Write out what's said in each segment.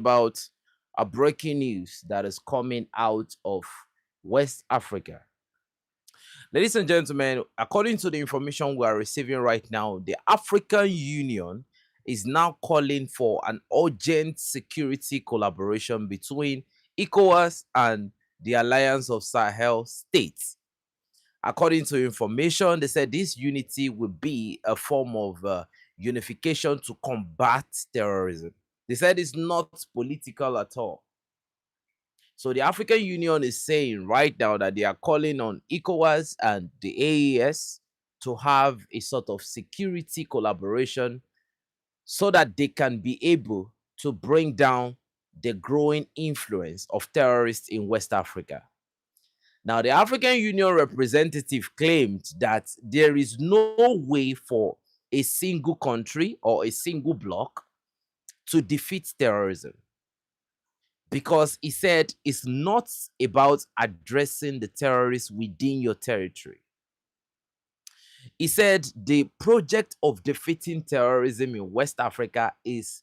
about a breaking news that is coming out of West Africa. Ladies and gentlemen, according to the information we are receiving right now, the African Union is now calling for an urgent security collaboration between ECOWAS and the Alliance of Sahel States. According to information, they said this unity will be a form of unification to combat terrorism. They said it's not political at all. So the African Union is saying right now that they are calling on ECOWAS and the AES to have a sort of security collaboration so that they can be able to bring down the growing influence of terrorists in West Africa. Now, the African Union representative claimed that there is no way for a single country or a single bloc to defeat terrorism, because he said it's not about addressing the terrorists within your territory. He said the project of defeating terrorism in West Africa is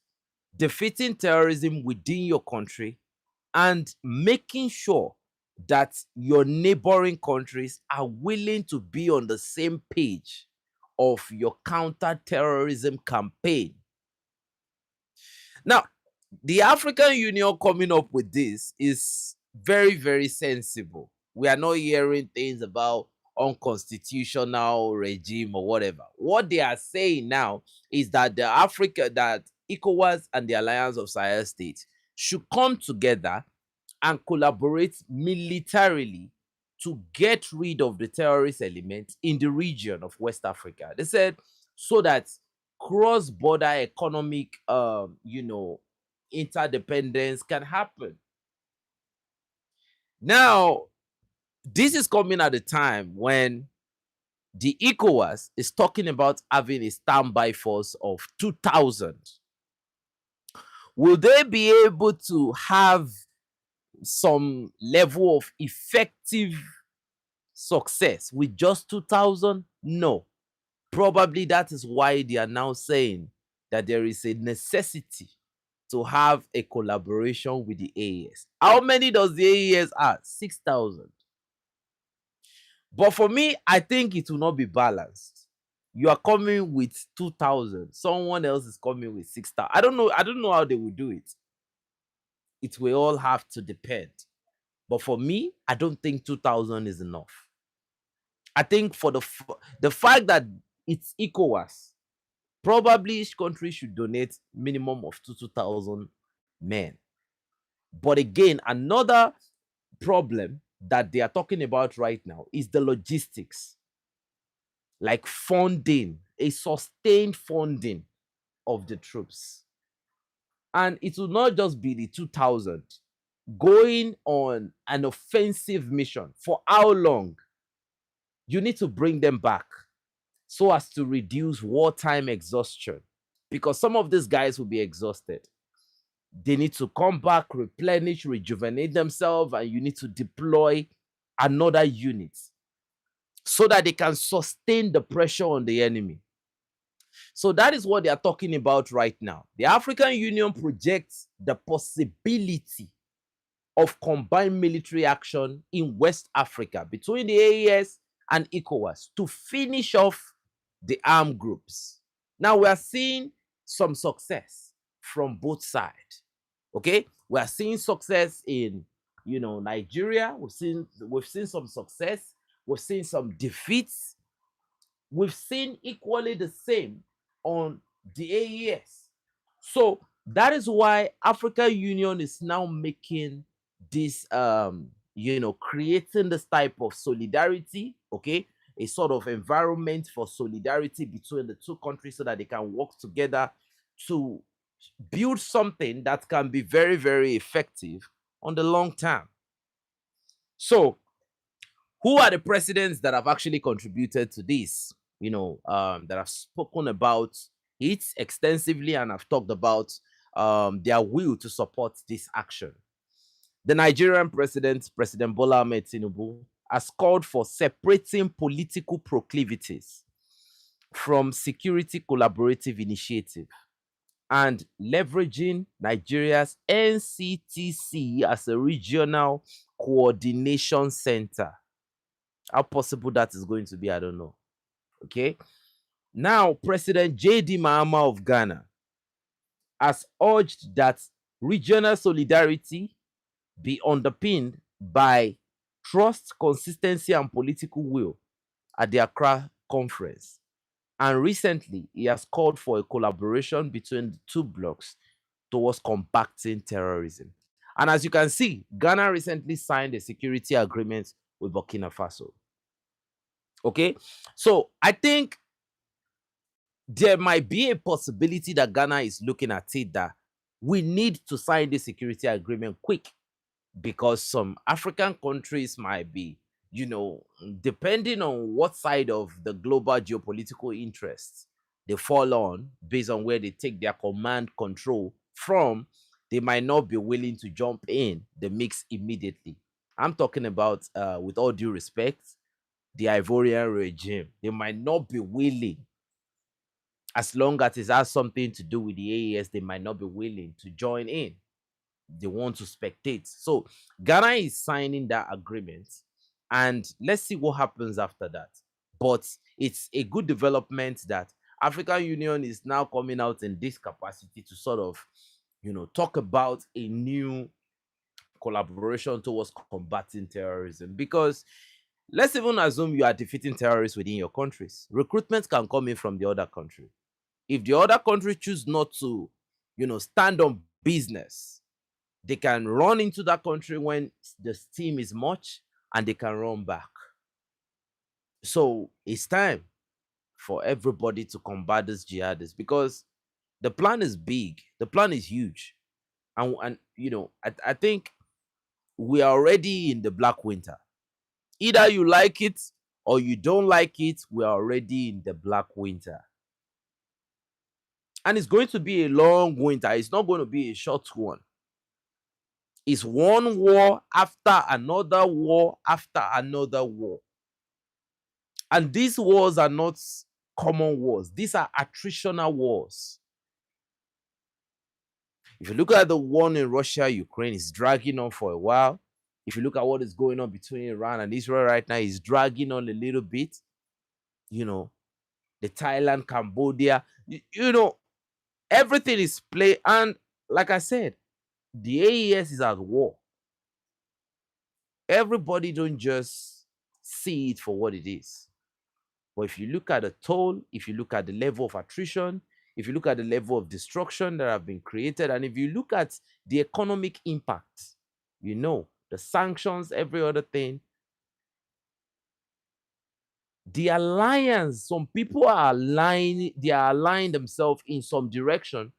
defeating terrorism within your country and making sure that your neighboring countries are willing to be on the same page of your counter-terrorism campaign. Now, the African Union coming up with this is very, very sensible. We are not hearing things about unconstitutional regime or whatever. What they are saying now is that that ECOWAS and the Alliance of Sahel States should come together and collaborate militarily to get rid of the terrorist elements in the region of West Africa. They said so that cross-border economic interdependence can happen. Now, this is coming at a time when the ECOWAS is talking about having a standby force of 2,000. Will they be able to have some level of effective success with just 2,000? No. Probably that is why they are now saying that there is a necessity to have a collaboration with the AES. How many does the AES have? 6,000. But for me, I think it will not be balanced. You are coming with 2,000. Someone else is coming with 6,000. I don't know how they will do it. It will all have to depend. But for me, I don't think 2,000 is enough. I think for the fact that it's ECOWAS, probably each country should donate minimum of 2,000 men. But again, another problem that they are talking about right now is the logistics, like funding, a sustained funding of the troops. And it will not just be the 2,000 going on an offensive mission. For how long? You need to bring them back so as to reduce wartime exhaustion, because some of these guys will be exhausted. They need to come back, replenish, rejuvenate themselves, and you need to deploy another unit so that they can sustain the pressure on the enemy. So that is what they are talking about right now. The African Union projects the possibility of combined military action in West Africa between the AES and ECOWAS to finish off the armed groups. Now we are seeing some success from both sides. Okay, we are seeing success in Nigeria. We've seen some success. We've seen some defeats. We've seen equally the same on the AES. So that is why African Union is now making this creating this type of solidarity, okay, a sort of environment for solidarity between the two countries so that they can work together to build something that can be very, very effective on the long term. So who are the presidents that have actually contributed to this, that have spoken about it extensively and have talked about their will to support this action? The Nigerian president, President Bola Ahmed Tinubu, has called for separating political proclivities from security collaborative initiative. and leveraging Nigeria's NCTC as a regional coordination center. How possible that is going to be, I don't know. Okay. Now, President J.D. Mahama of Ghana has urged that regional solidarity be underpinned by trust, consistency, and political will at the Accra conference. And recently, he has called for a collaboration between the two blocs towards combating terrorism. And as you can see, Ghana recently signed a security agreement with Burkina Faso. Okay, so I think there might be a possibility that Ghana is looking at it that we need to sign this security agreement quick, because some African countries might be, depending on what side of the global geopolitical interests they fall on, based on where they take their command control from, they might not be willing to jump in the mix immediately. I'm talking about, with all due respect, the Ivorian regime. They might not be willing, as long as it has something to do with the AES, they might not be willing to join in. They want to spectate. So Ghana is signing that agreement, and let's see what happens after that. But it's a good development that African Union is now coming out in this capacity to sort of, talk about a new collaboration towards combating terrorism. Because let's even assume you are defeating terrorists within your countries. Recruitment can come in from the other country. If the other country choose not to, stand on business, they can run into that country when the steam is much, and they can run back. So it's time for everybody to combat these jihadists, because the plan is big, the plan is huge. And I think we are already in the black winter. Either you like it or you don't like it, we are already in the black winter. And it's going to be a long winter. It's not going to be a short one. It's one war after another war after another war. And these wars are not common wars. These are attritional wars. If you look at the one in Russia, Ukraine, is dragging on for a while. If you look at what is going on between Iran and Israel right now, it's dragging on a little bit. The Thailand, Cambodia, everything is play. And like I said, the AES is at war. Everybody don't just see it for what it is. But if you look at the toll, if you look at the level of attrition, if you look at the level of destruction that have been created, and if you look at the economic impact, the sanctions, every other thing, the alliance, some people are aligning themselves in some direction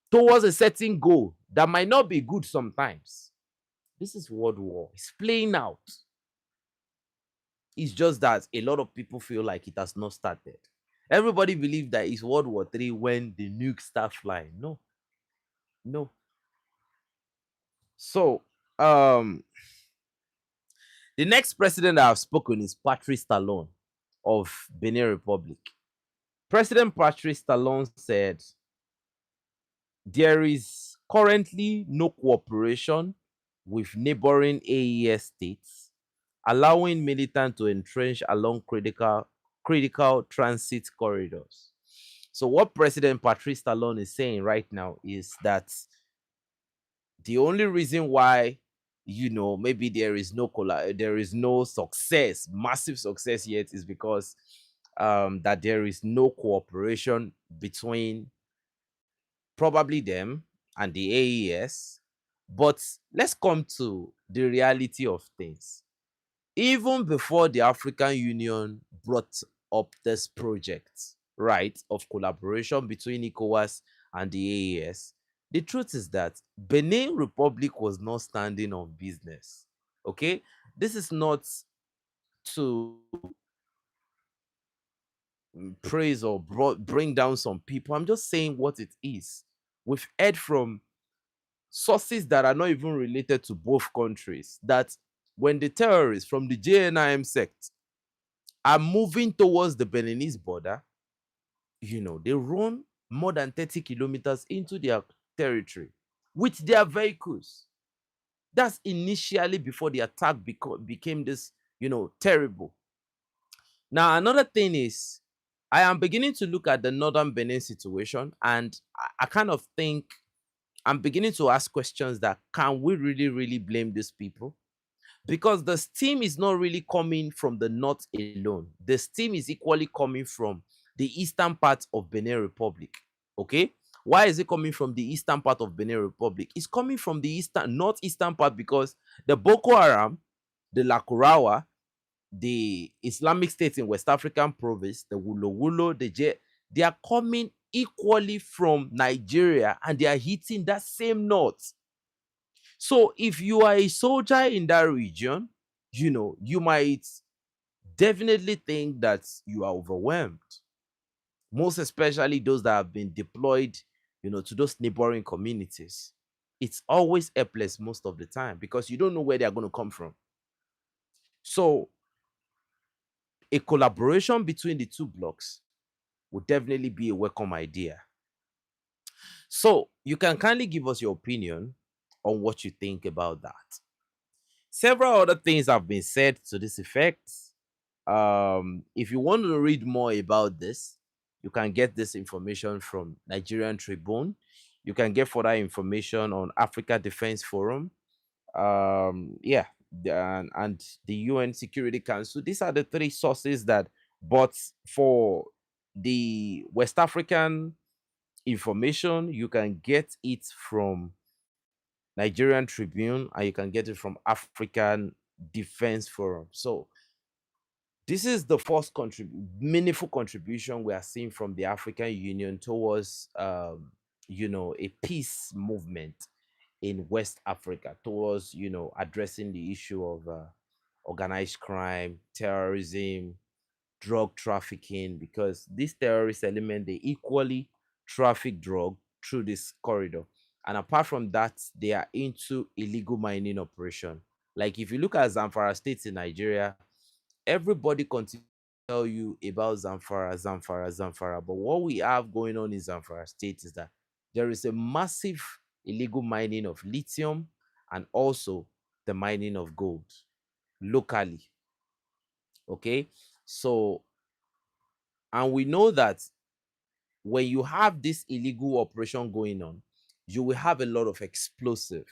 towards a certain goal that might not be good sometimes. This is world war. It's playing out. It's just that a lot of people feel like it has not started. Everybody believes that it's World War III when the nukes start flying. No, no. So, the next president I have spoken is Patrice Talon of Benin Republic. President Patrice Talon said, there is currently no cooperation with neighboring AES states, allowing militants to entrench along critical transit corridors. So what President Patrice Talon is saying right now is that the only reason why, maybe there is no success, massive success yet, is because that there is no cooperation between probably them and the AES. But let's come to the reality of things. Even before the African Union brought up this project, right, of collaboration between ECOWAS and the AES, the truth is that Benin Republic was not standing on business. Okay? This is not to praise or bring down some people. I'm just saying what it is. We've heard from sources that are not even related to both countries that when the terrorists from the JNIM sect are moving towards the Beninese border, they run more than 30 kilometers into their territory with their vehicles. That's initially before the attack became this, terrible. Now, another thing is, I am beginning to look at the northern Benin situation, and I kind of think I'm beginning to ask questions that can we really, really blame these people? Because the steam is not really coming from the north alone. The steam is equally coming from the eastern part of Benin Republic. Okay? Why is it coming from the eastern part of Benin Republic? It's coming from the northeastern part because the Boko Haram, the Lakurawa, the Islamic State in West African province, the Wulo Wulo, they are coming equally from Nigeria and they are hitting that same north. So if you are a soldier in that region, you might definitely think that you are overwhelmed. Most especially those that have been deployed, to those neighboring communities. It's always helpless most of the time because you don't know where they're going to come from. So a collaboration between the two blocks would definitely be a welcome idea. So you can kindly give us your opinion on what you think about that. Several other things have been said to this effect. If you want to read more about this, you can get this information from Nigerian Tribune. You can get further information on Africa Defense Forum. Yeah, and the UN Security Council. These are the three sources that, but for the West African information, you can get it from Nigerian Tribune and you can get it from African Defense Forum. So this is the first meaningful contribution we are seeing from the African Union towards, a peace movement in West Africa, towards, addressing the issue of organized crime, terrorism, drug trafficking, because this terrorist element, they equally traffic drug through this corridor. And apart from that, they are into illegal mining operation. Like if you look at Zamfara State in Nigeria, everybody continues to tell you about Zamfara, Zamfara, Zamfara. But what we have going on in Zamfara State is that there is a massive illegal mining of lithium and also the mining of gold locally. Okay. So, and we know that when you have this illegal operation going on, you will have a lot of explosive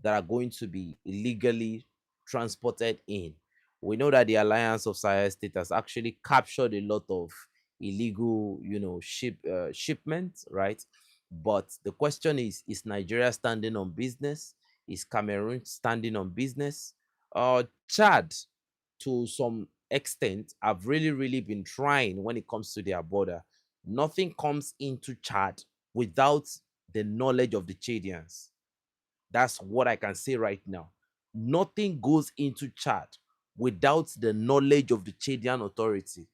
that are going to be illegally transported in. We know that the Alliance of Sahel States has actually captured a lot of illegal, shipments, right? But the question is Nigeria standing on business? Is Cameroon standing on business? Chad, to some extent, have really, really been trying when it comes to their border. Nothing comes into Chad without the knowledge of the Chadians. That's what I can say right now. Nothing goes into Chad without the knowledge of the Chadian authority.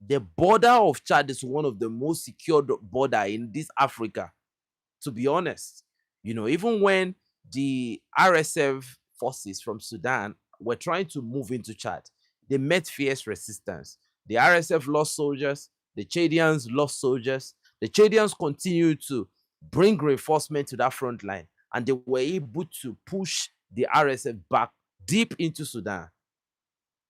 The border of Chad is one of the most secured border in this Africa, to be honest. Even when the RSF forces from Sudan were trying to move into Chad, they met fierce resistance. The RSF lost soldiers, the Chadians lost soldiers. The Chadians continued to bring reinforcement to that front line, and they were able to push the RSF back deep into Sudan.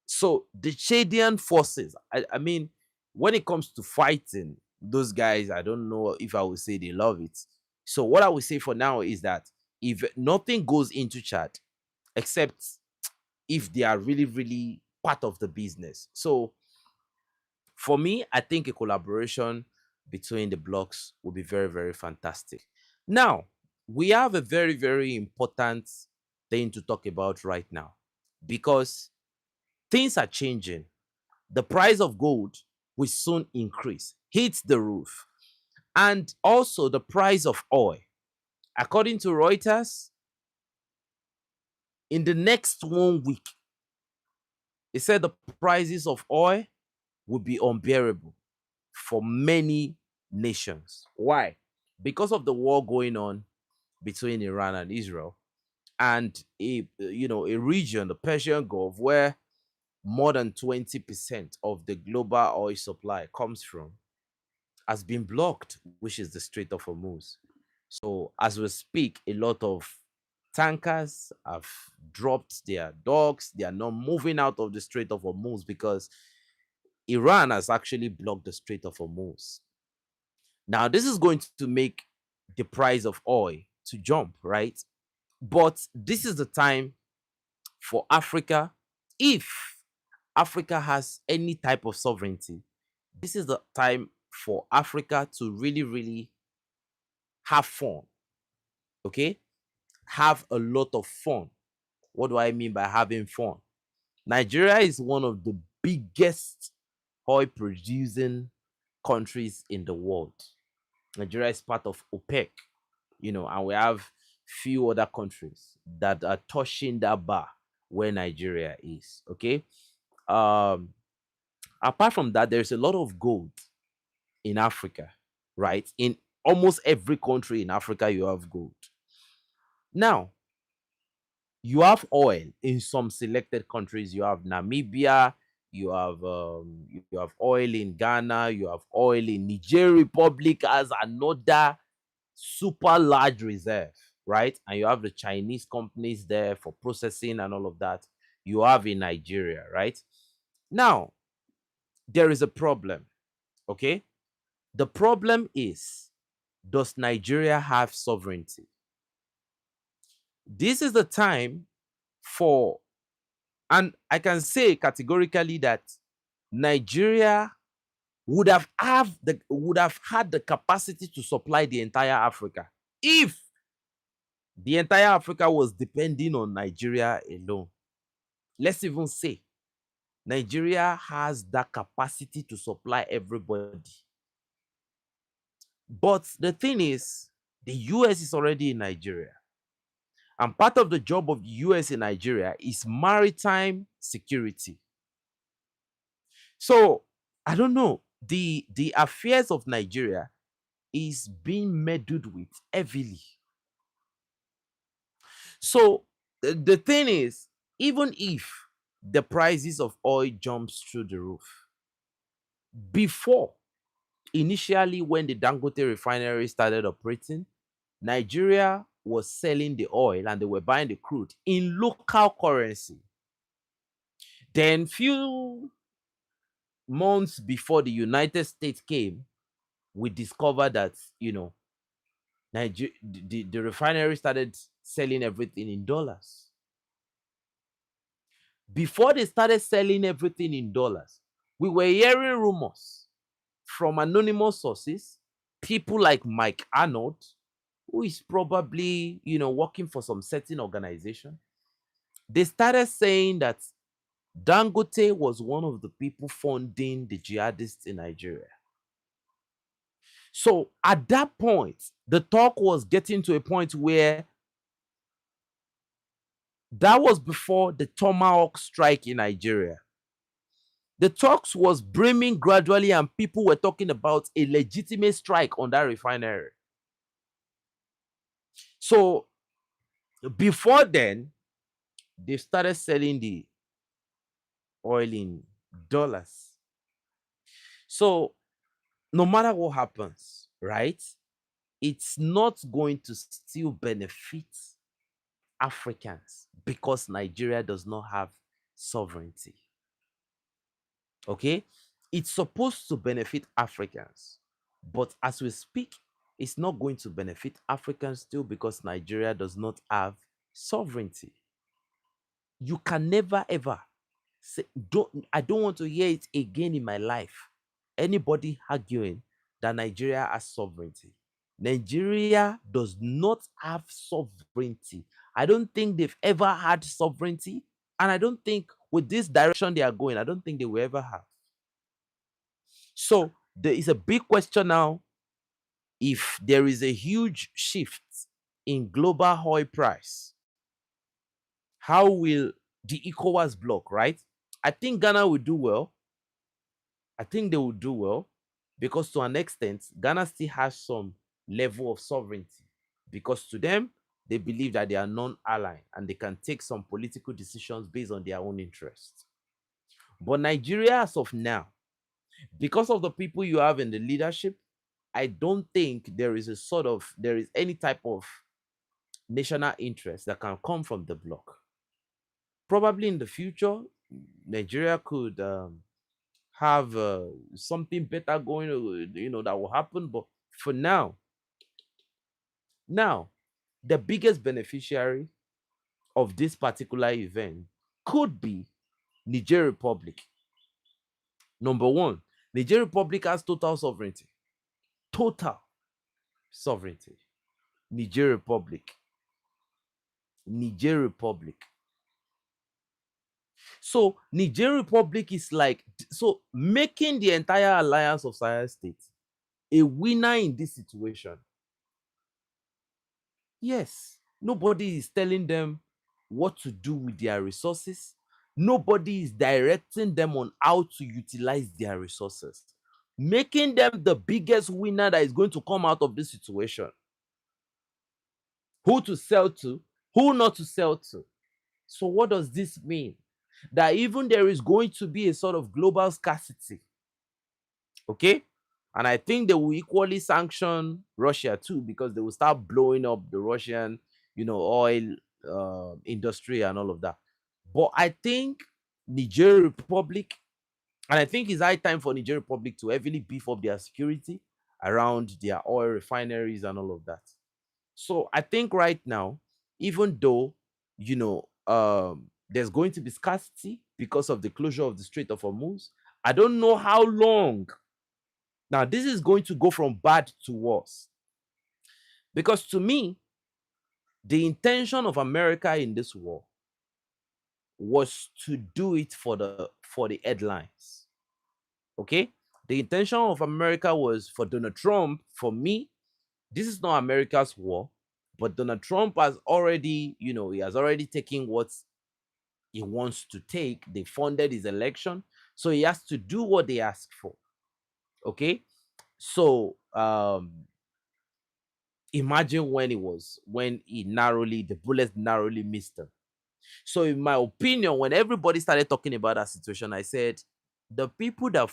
So the Chadian forces, I mean, when it comes to fighting, those guys, I don't know if I would say they love it. So what I would say for now is that if nothing goes into Chad, except if they are really, really part of the business. So for me, I think a collaboration between the blocks would be very, very fantastic. Now, we have a very, very important thing to talk about right now because things are changing. The price of gold will soon increase, hit the roof. And also the price of oil. According to Reuters, in the next 1 week, they said the prices of oil will be unbearable for many nations. Why? Because of the war going on between Iran and Israel and a region, the Persian Gulf, where more than 20% of the global oil supply comes from. has been blocked, which is the Strait of Hormuz. So as we speak, a lot of tankers have dropped their docks. They are not moving out of the Strait of Hormuz because Iran has actually blocked the Strait of Hormuz. Now, this is going to make the price of oil to jump, right? But this is the time for Africa, if Africa has any type of sovereignty, this is the time for Africa to really, really have fun. Okay? Have a lot of fun. What do I mean by having fun? Nigeria is one of the biggest oil producing countries in the world. Nigeria is part of OPEC, and we have few other countries that are touching that bar where Nigeria is. Okay. Um, Apart from that, there's a lot of gold in Africa, right? In almost every country in Africa, you have gold. Now, you have oil in some selected countries. You have Namibia, you have oil in Ghana, you have oil in Niger Republic as another super large reserve, right? And you have the Chinese companies there for processing and all of that. You have in Nigeria, right? Now, there is a problem, okay? The problem is, does Nigeria have sovereignty? This is the time for, and I can say categorically that Nigeria would have had the capacity to supply the entire Africa if the entire Africa was depending on Nigeria alone. Let's even say Nigeria has that capacity to supply everybody. But the thing is, the US is already in Nigeria. And part of the job of the US in Nigeria is maritime security. So, I don't know. The affairs of Nigeria is being meddled with heavily. So, the thing is, even if the prices of oil jumps through the roof, before, initially when the Dangote refinery started operating, Nigeria was selling the oil and they were buying the crude in local currency. Then few months before the United States came, we discovered that, the refinery started selling everything in dollars. Before they started selling everything in dollars, we were hearing rumors from anonymous sources, people like Mike Arnold, who is probably, working for some certain organization. They started saying that Dangote was one of the people funding the jihadists in Nigeria. So at that point, the talk was getting to a point where that was before the Tomahawk strike in Nigeria. The talks was brimming gradually, and people were talking about a legitimate strike on that refinery. So before then, they started selling the oil in dollars. So no matter what happens, right, it's not going to still benefit Africans because Nigeria does not have sovereignty. Okay? It's supposed to benefit Africans, but as we speak, it's not going to benefit Africans still because Nigeria does not have sovereignty. You can never ever say, I don't want to hear it again in my life. Anybody arguing that Nigeria has sovereignty. Nigeria does not have sovereignty. I don't think they've ever had sovereignty. And I don't think with this direction they are going, I don't think they will ever have. So there is a big question now. If there is a huge shift in global oil price, how will the ECOWAS bloc, right? I think Ghana will do well. I think they will do well because to an extent, Ghana still has some level of sovereignty because to them, they believe that they are non-aligned and they can take some political decisions based on their own interests. But Nigeria, as of now, because of the people you have in the leadership, I don't think there is any type of national interest that can come from the bloc. Probably in the future, Nigeria could have something better going, that will happen. But for now, the biggest beneficiary of this particular event could be Niger Republic. Number one, Niger Republic has total sovereignty. Total sovereignty. Niger Republic. Niger Republic. So Niger Republic is making the entire Alliance of Sahel States a winner in this situation. Yes, nobody is telling them what to do with their resources. Nobody is directing them on how to utilize their resources, making them the biggest winner that is going to come out of this situation. Who to sell to, who not to sell to. So what does this mean? That even there is going to be a sort of global scarcity. Okay? And I think they will equally sanction Russia too, because they will start blowing up the Russian, oil industry and all of that. But I think Niger Republic, and I think it's high time for Niger Republic to heavily beef up their security around their oil refineries and all of that. So I think right now, even though, there's going to be scarcity because of the closure of the Strait of Hormuz, I don't know how long. Now, this is going to go from bad to worse. Because to me, the intention of America in this war was to do it for the headlines. Okay? The intention of America was for Donald Trump. For me, this is not America's war, but Donald Trump has already, he has already taken what he wants to take. They funded his election, so he has to do what they ask for. Okay? So imagine when the bullets narrowly missed him. So in my opinion, when everybody started talking about that situation, I said the people that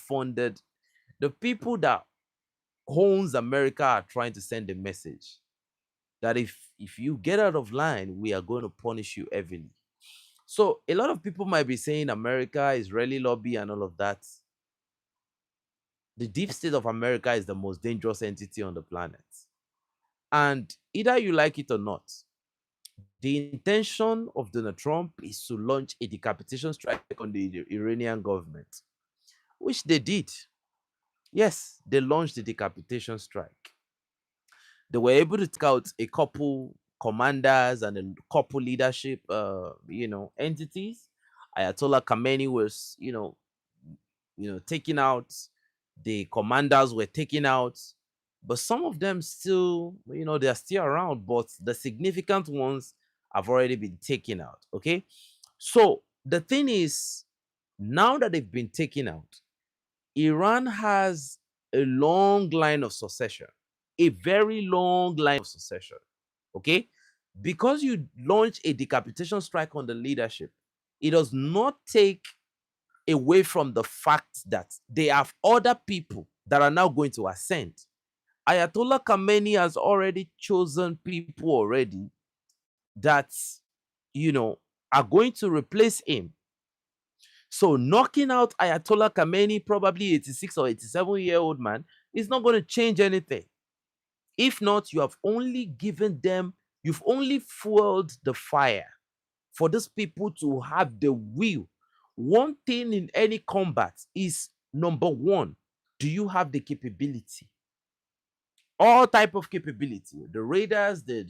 owns America are trying to send a message that if you get out of line, we are going to punish you heavily. So a lot of people might be saying America is really lobby and all of that. The deep state of America is the most dangerous entity on the planet. And either you like it or not, the intention of Donald Trump is to launch a decapitation strike on the Iranian government, which they did. Yes, they launched the decapitation strike. They were able to take out a couple commanders and a couple leadership, entities. Ayatollah Khamenei was, taking out. The commanders were taken out, but some of them still, they're still around, but the significant ones have already been taken out. Okay. So the thing is, now that they've been taken out, Iran has a long line of succession, a very long line of succession. Okay. Because you launch a decapitation strike on the leadership, it does not take away from the fact that they have other people that are now going to ascend. Ayatollah Khamenei has already chosen people already that, are going to replace him. So knocking out Ayatollah Khamenei, probably 86 or 87-year-old man, is not going to change anything. If not, you've only fueled the fire for these people to have the will. One thing in any combat is, number one, do you have the capability? All type of capability, the radars, the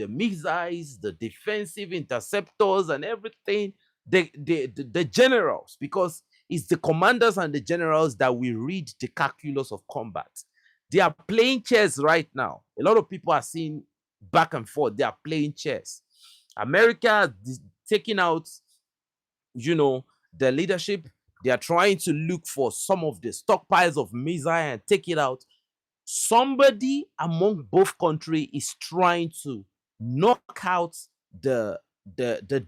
missiles, the defensive interceptors and everything, the generals, because it's the commanders and the generals that will read the calculus of combat. They are playing chess right now. A lot of people are seeing back and forth. They are playing chess. America is taking out, the leadership. They are trying to look for some of the stockpiles of missiles and take it out. Somebody among both countries is trying to knock out the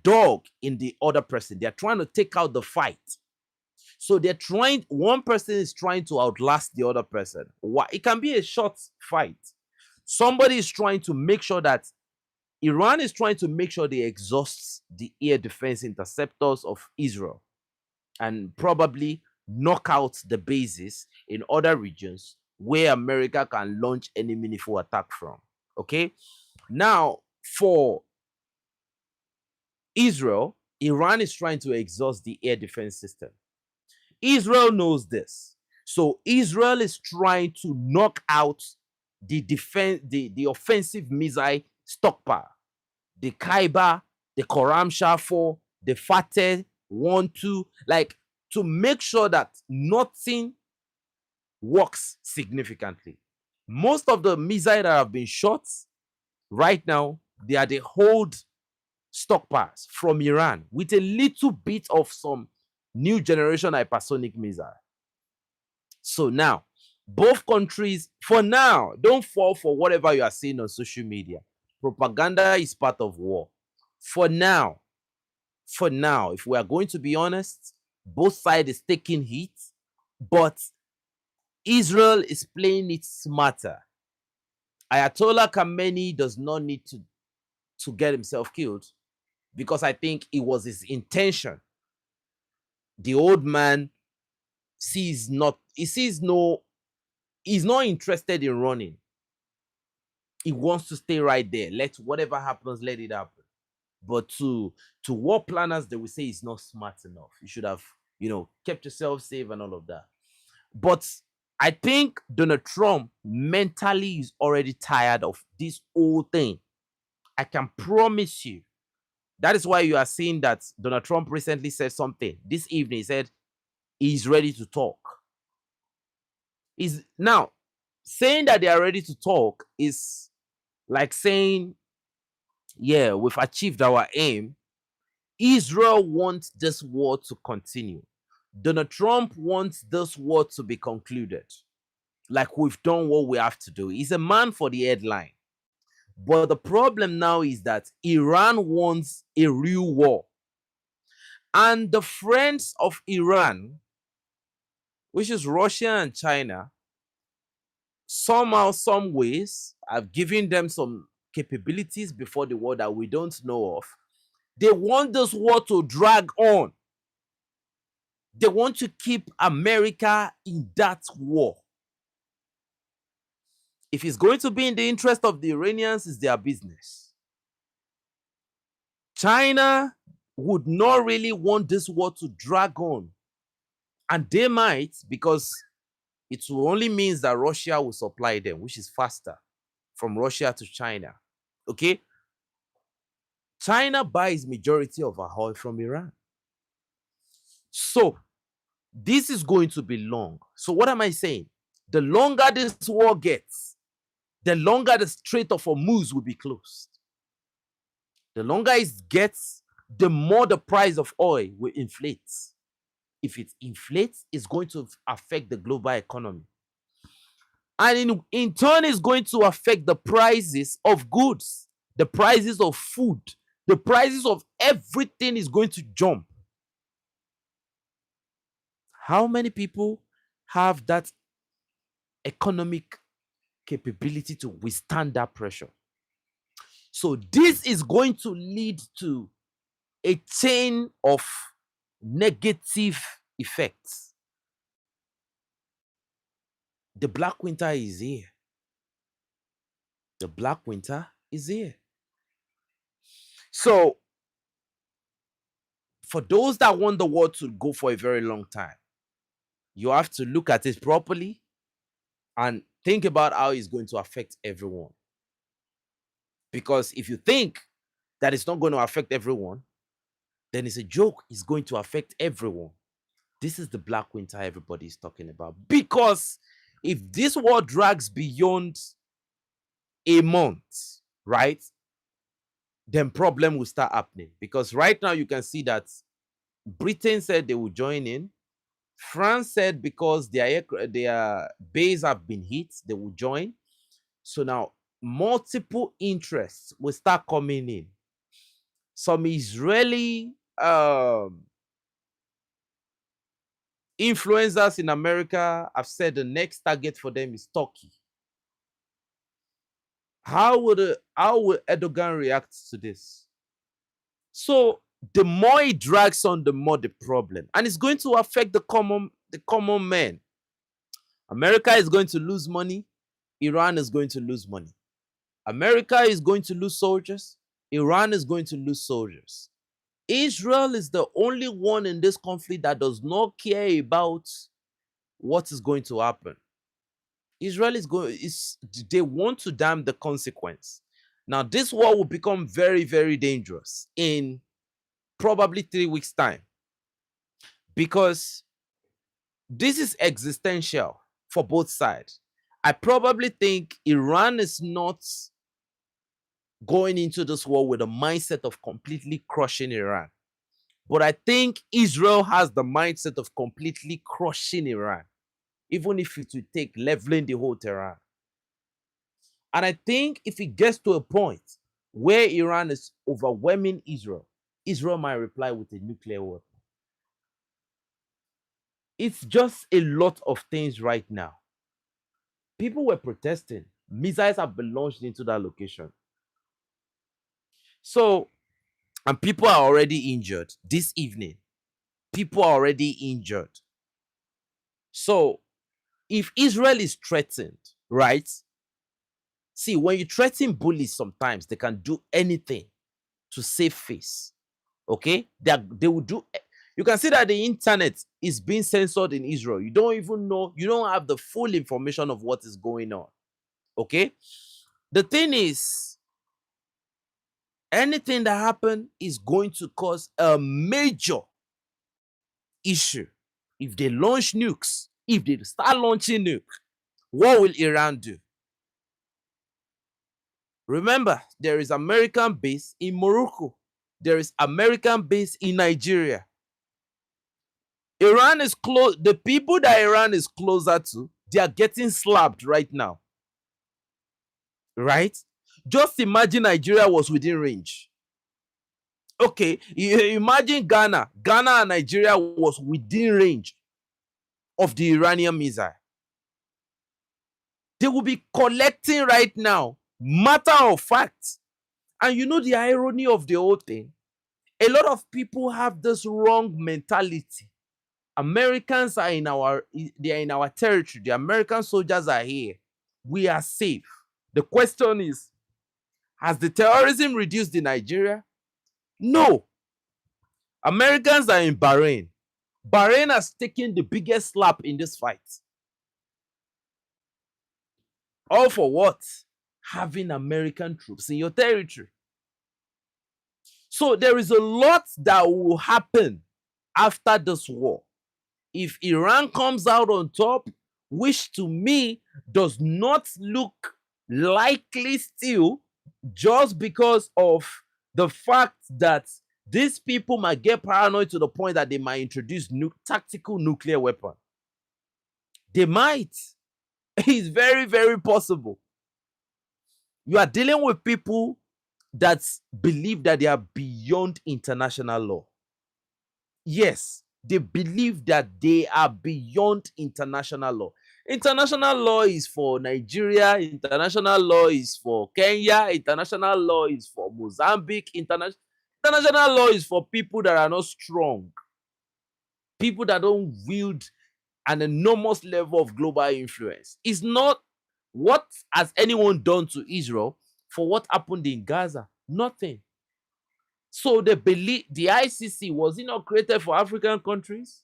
dog in the other person. They are trying to take out the fight. So they're trying, one person is trying to outlast the other person. Why? It can be a short fight. Somebody is trying to make sure that Iran is trying to make sure they exhaust the air defense interceptors of Israel and probably knock out the bases in other regions where America can launch any meaningful attack from. Okay. Now, for Israel, Iran is trying to exhaust the air defense system. Israel knows this. So Israel is trying to knock out the defense, the offensive missile stockpile, the Kaiba, the Koram Shah 4, the Fateh 1, 2, like to make sure that nothing works significantly. Most of the missiles that have been shot right now, they are the old stockpiles from Iran with a little bit of some new generation hypersonic missile. So now, both countries, for now, don't fall for whatever you are seeing on social media. Propaganda is part of war. For now, if we are going to be honest, both sides is taking heat, but Israel is playing it smarter. Ayatollah Khamenei does not need to get himself killed because I think it was his intention. The old man he's not interested in running. He wants to stay right there. Let whatever happens, let it happen. But to war planners, they will say it's not smart enough. You should have, kept yourself safe and all of that. But I think Donald Trump mentally is already tired of this whole thing. I can promise you. That is why you are seeing that Donald Trump recently said something. This evening, he said he's ready to talk. Is now saying that they are ready to talk is like saying, yeah, we've achieved our aim. Israel wants this war to continue. Donald Trump wants this war to be concluded. Like we've done what we have to do. He's a man for the headline. But the problem now is that Iran wants a real war. And the friends of Iran, which is Russia and China, somehow, some ways, have given them some capabilities before the war that we don't know of. They want this war to drag on. They want to keep America in that war. If it's going to be in the interest of the Iranians, it's their business. China would not really want this war to drag on. And they might, because it will only means that Russia will supply them, which is faster from Russia to China. Okay? China buys majority of our oil from Iran. So this is going to be long. So what am I saying? The longer this war gets, the longer the Strait of Hormuz will be closed. The longer it gets, the more the price of oil will inflate. If it inflates, it's going to affect the global economy. And in turn, it's going to affect the prices of goods, the prices of food, the prices of everything is going to jump. How many people have that economic capability to withstand that pressure? So this is going to lead to a chain of negative effects. The Black Winter is here. The Black Winter is here. So for those that want the war to go for a very long time, you have to look at it properly and think about how it's going to affect everyone. Because if you think that it's not going to affect everyone, then it's a joke. It's going to affect everyone. This is the Black Winter everybody is talking about. Because if this war drags beyond a month, right, then problem will start happening. Because right now you can see that Britain said they will join in. France said because their base have been hit, they will join. So now multiple interests will start coming in. Some Israeli Influencers in America have said the next target for them is Turkey. How will Erdogan react to this? So the more it drags on, the more the problem, and it's going to affect the common man. America is going to lose money. Iran is going to lose money. America is going to lose soldiers. Iran is going to lose soldiers. Israel is the only one in this conflict that does not care about what is going to happen. Israel they want to damn the consequence. Now, this war will become very, very dangerous in probably 3 weeks' time, because this is existential for both sides. I probably think Iran is not going into this war with a mindset of completely crushing Iran. But I think Israel has the mindset of completely crushing Iran, even if it will take leveling the whole Tehran. And I think if it gets to a point where Iran is overwhelming Israel, Israel might reply with a nuclear weapon. It's just a lot of things right now. People were protesting. Missiles have been launched into that location. So, and people are already injured this evening. People are already injured. So, if Israel is threatened, right? See, when you threaten bullies, sometimes they can do anything to save face. Okay? They will do. You can see that the internet is being censored in Israel. You don't even know, you don't have the full information of what is going on. Okay? The thing is, anything that happens is going to cause a major issue. If they launch nukes, if they start launching nukes, what will Iran do? Remember, there is American base in Morocco. There is American base in Nigeria. Iran is close. The people that Iran is closer to, they are getting slapped right now. Right? Just imagine Nigeria was within range. Okay, imagine Ghana. Ghana and Nigeria was within range of the Iranian missile. They will be collecting right now. Matter of fact. And you know the irony of the whole thing? A lot of people have this wrong mentality. Americans are in our territory. The American soldiers are here. We are safe. The question is, has the terrorism reduced in Nigeria? No. Americans are in Bahrain. Bahrain has taken the biggest slap in this fight. All for what? Having American troops in your territory. So there is a lot that will happen after this war. If Iran comes out on top, which to me does not look likely still, just because of the fact that these people might get paranoid to the point that they might introduce tactical nuclear weapon. They might. It's very, very possible. You are dealing with people that believe that they are beyond international law. Yes, they believe that they are beyond international law. International law is for Nigeria. International law is for Kenya. International law is for Mozambique. International law is for people that are not strong. People that don't wield an enormous level of global influence. It's not what has anyone done to Israel for what happened in Gaza. Nothing. So they believe the ICC was it not created for African countries?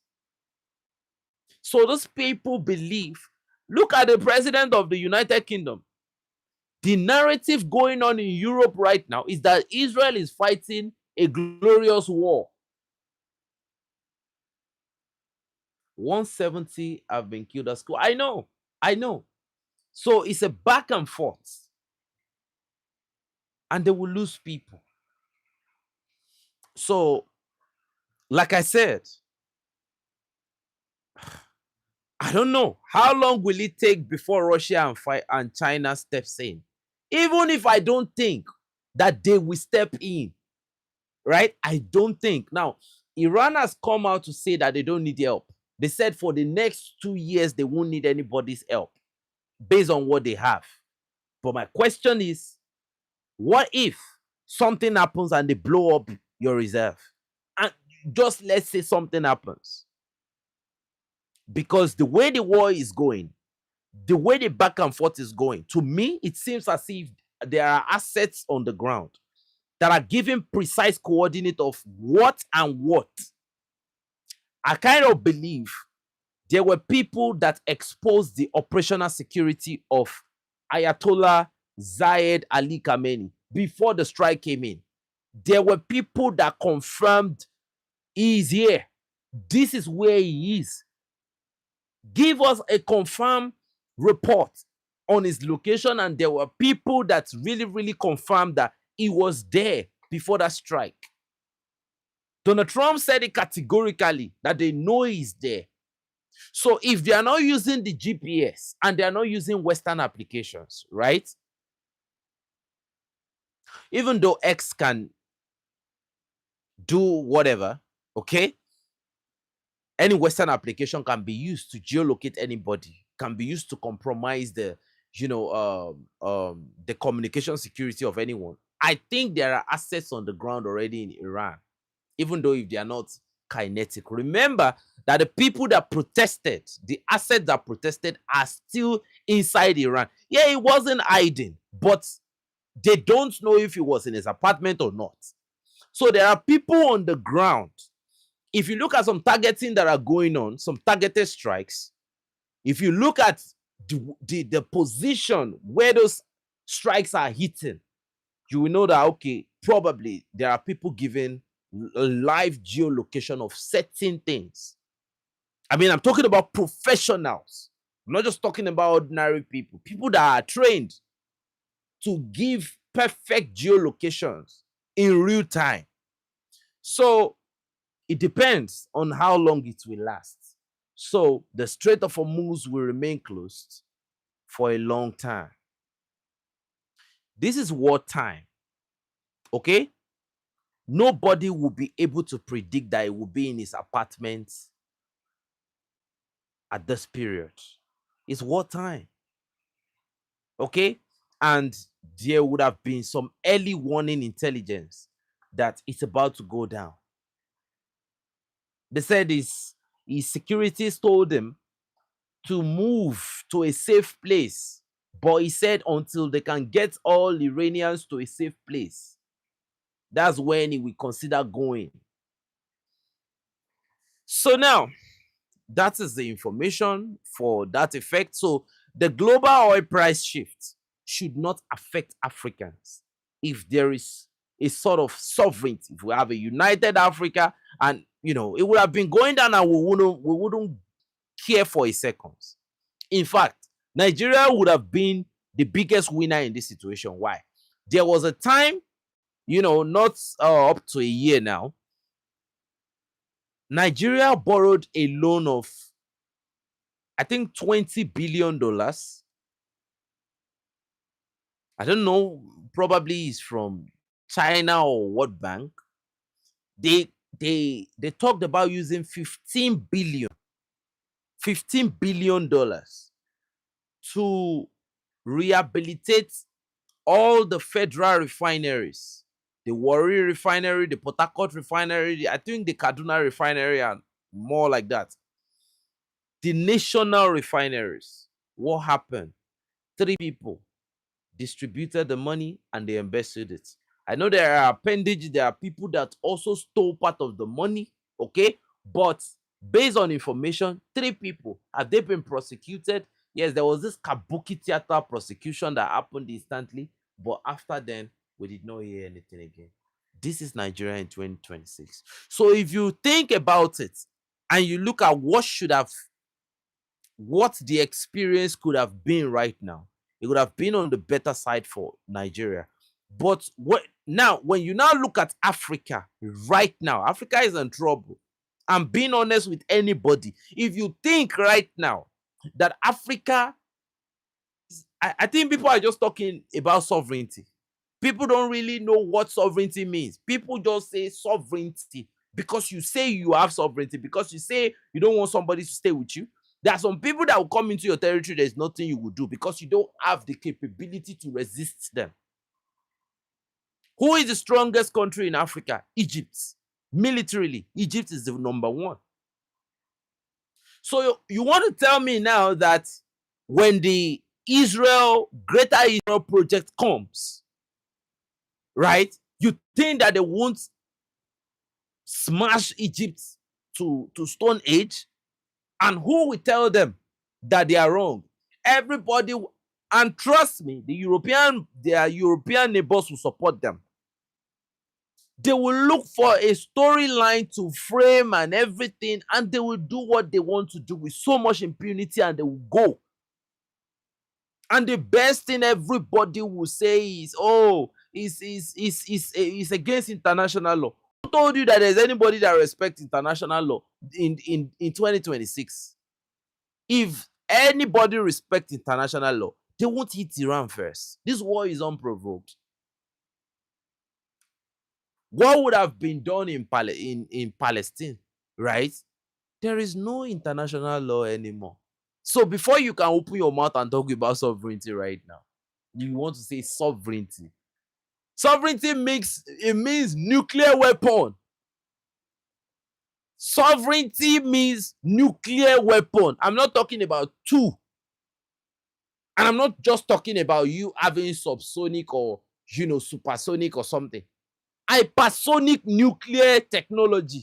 So those people believe. Look at the president of the United Kingdom. The narrative going on in Europe right now is that Israel is fighting a glorious war. 170 have been killed at school. I know. So it's a back and forth. And they will lose people. So, like I said, I don't know. How long will it take before Russia and China steps in? Even if I don't think that they will step in, right? I don't think. Now, Iran has come out to say that they don't need help. They said for the next 2 years, they won't need anybody's help based on what they have. But my question is, what if something happens and they blow up your reserve? And just let's say something happens. Because the way the war is going, the way the back and forth is going, to me, it seems as if there are assets on the ground that are giving precise coordinate of what and what. I kind of believe there were people that exposed the operational security of Ayatollah Zayed Ali Khamenei before the strike came in. There were people that confirmed he is here. This is where he is. Give us a confirmed report on his location, and there were people that really confirmed that he was there before that strike. Donald Trump said it categorically that they know he's there. So if they are not using the GPS and they are not using Western applications, right? Even though X can do whatever, okay? Any Western application can be used to geolocate anybody, can be used to compromise the, the communication security of anyone. I think there are assets on the ground already in Iran, even though if they are not kinetic. Remember that the people that protested, the assets that protested, are still inside Iran. Yeah, he wasn't hiding, but they don't know if he was in his apartment or not. So there are people on the ground. If you look at some targeting that are going on, some targeted strikes, if you look at the position where those strikes are hitting, you will know that, okay, probably there are people giving a live geolocation of certain things. I mean, I'm talking about professionals. I'm not just talking about ordinary people, people that are trained to give perfect geolocations in real time. So it depends on how long it will last. So the Strait of Hormuz will remain closed for a long time. This is wartime. Okay? Nobody will be able to predict that he will be in his apartment at this period. It's wartime. Okay? And there would have been some early warning intelligence that it's about to go down. They said his securities told him to move to a safe place. But he said until they can get all Iranians to a safe place, that's when he will consider going. So now, that is the information for that effect. So the global oil price shift should not affect Africans if there is a sort of sovereignty. If we have a united Africa, and it would have been going down and we wouldn't care for a second. In fact, Nigeria would have been the biggest winner in this situation. Why? There was a time, not up to a year now, Nigeria borrowed a loan of, I think, $20 billion. I don't know, probably it's from China or what bank. They talked about using $15 billion to rehabilitate all the federal refineries, the Warri refinery, the Port Harcourt refinery, I think the Kaduna refinery, and more like that. The national refineries. What happened? 3 people distributed the money and they embezzled it. I know there are appendages, there are people that also stole part of the money, okay? But based on information, 3 people, have they been prosecuted? Yes, there was this Kabuki theater prosecution that happened instantly, but after then, we did not hear anything again. This is Nigeria in 2026. So if you think about it and you look at what the experience could have been right now, it would have been on the better side for Nigeria. But when you now look at Africa right now, Africa is in trouble. I'm being honest with anybody. If you think right now that Africa, I think people are just talking about sovereignty. People don't really know what sovereignty means. People just say sovereignty because you say you have sovereignty, because you say you don't want somebody to stay with you. There are some people that will come into your territory, there's nothing you will do because you don't have the capability to resist them. Who is the strongest country in Africa? Egypt. Militarily, Egypt is the number one. So you want to tell me now that when the Greater Israel project comes, right, you think that they won't smash Egypt to Stone Age? And who will tell them that they are wrong? Everybody, and trust me, their European neighbors will support them. They will look for a storyline to frame and everything, and they will do what they want to do with so much impunity, and they will go. And the best thing everybody will say is, oh, it's against international law. Who told you that there's anybody that respects international law in 2026? If anybody respects international law, they won't hit Iran first. This war is unprovoked. What would have been done in Palestine, right? There is no international law anymore. So before you can open your mouth and talk about sovereignty right now, you want to say sovereignty. Sovereignty means nuclear weapon. Sovereignty means nuclear weapon. I'm not talking about two. And I'm not just talking about you having subsonic or, supersonic or something. Hypersonic nuclear technology.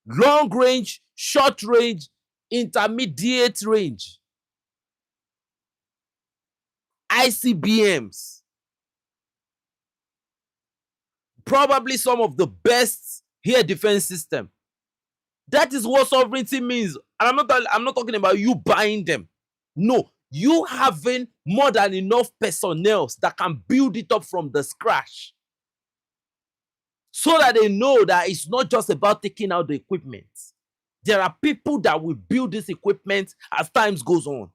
Long range, short range, intermediate range. ICBMs. Probably some of the best air defense system. That is what sovereignty means. And I'm not talking about you buying them. No, you having more than enough personnel that can build it up from the scratch. So that they know that it's not just about taking out the equipment. There are people that will build this equipment as time goes on.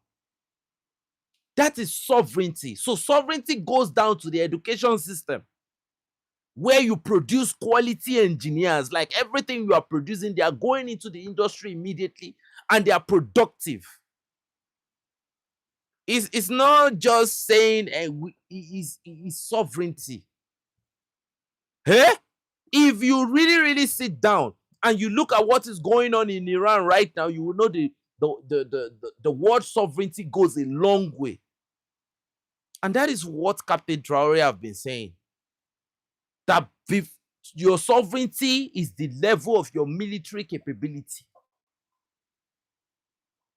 That is sovereignty. So sovereignty goes down to the education system, where you produce quality engineers. Like everything you are producing, they are going into the industry immediately and they are productive. It's not just saying it's sovereignty. Hey? If you really, really sit down and you look at what is going on in Iran right now, you will know the word sovereignty goes a long way. And that is what Captain Traore have been saying. That your sovereignty is the level of your military capability.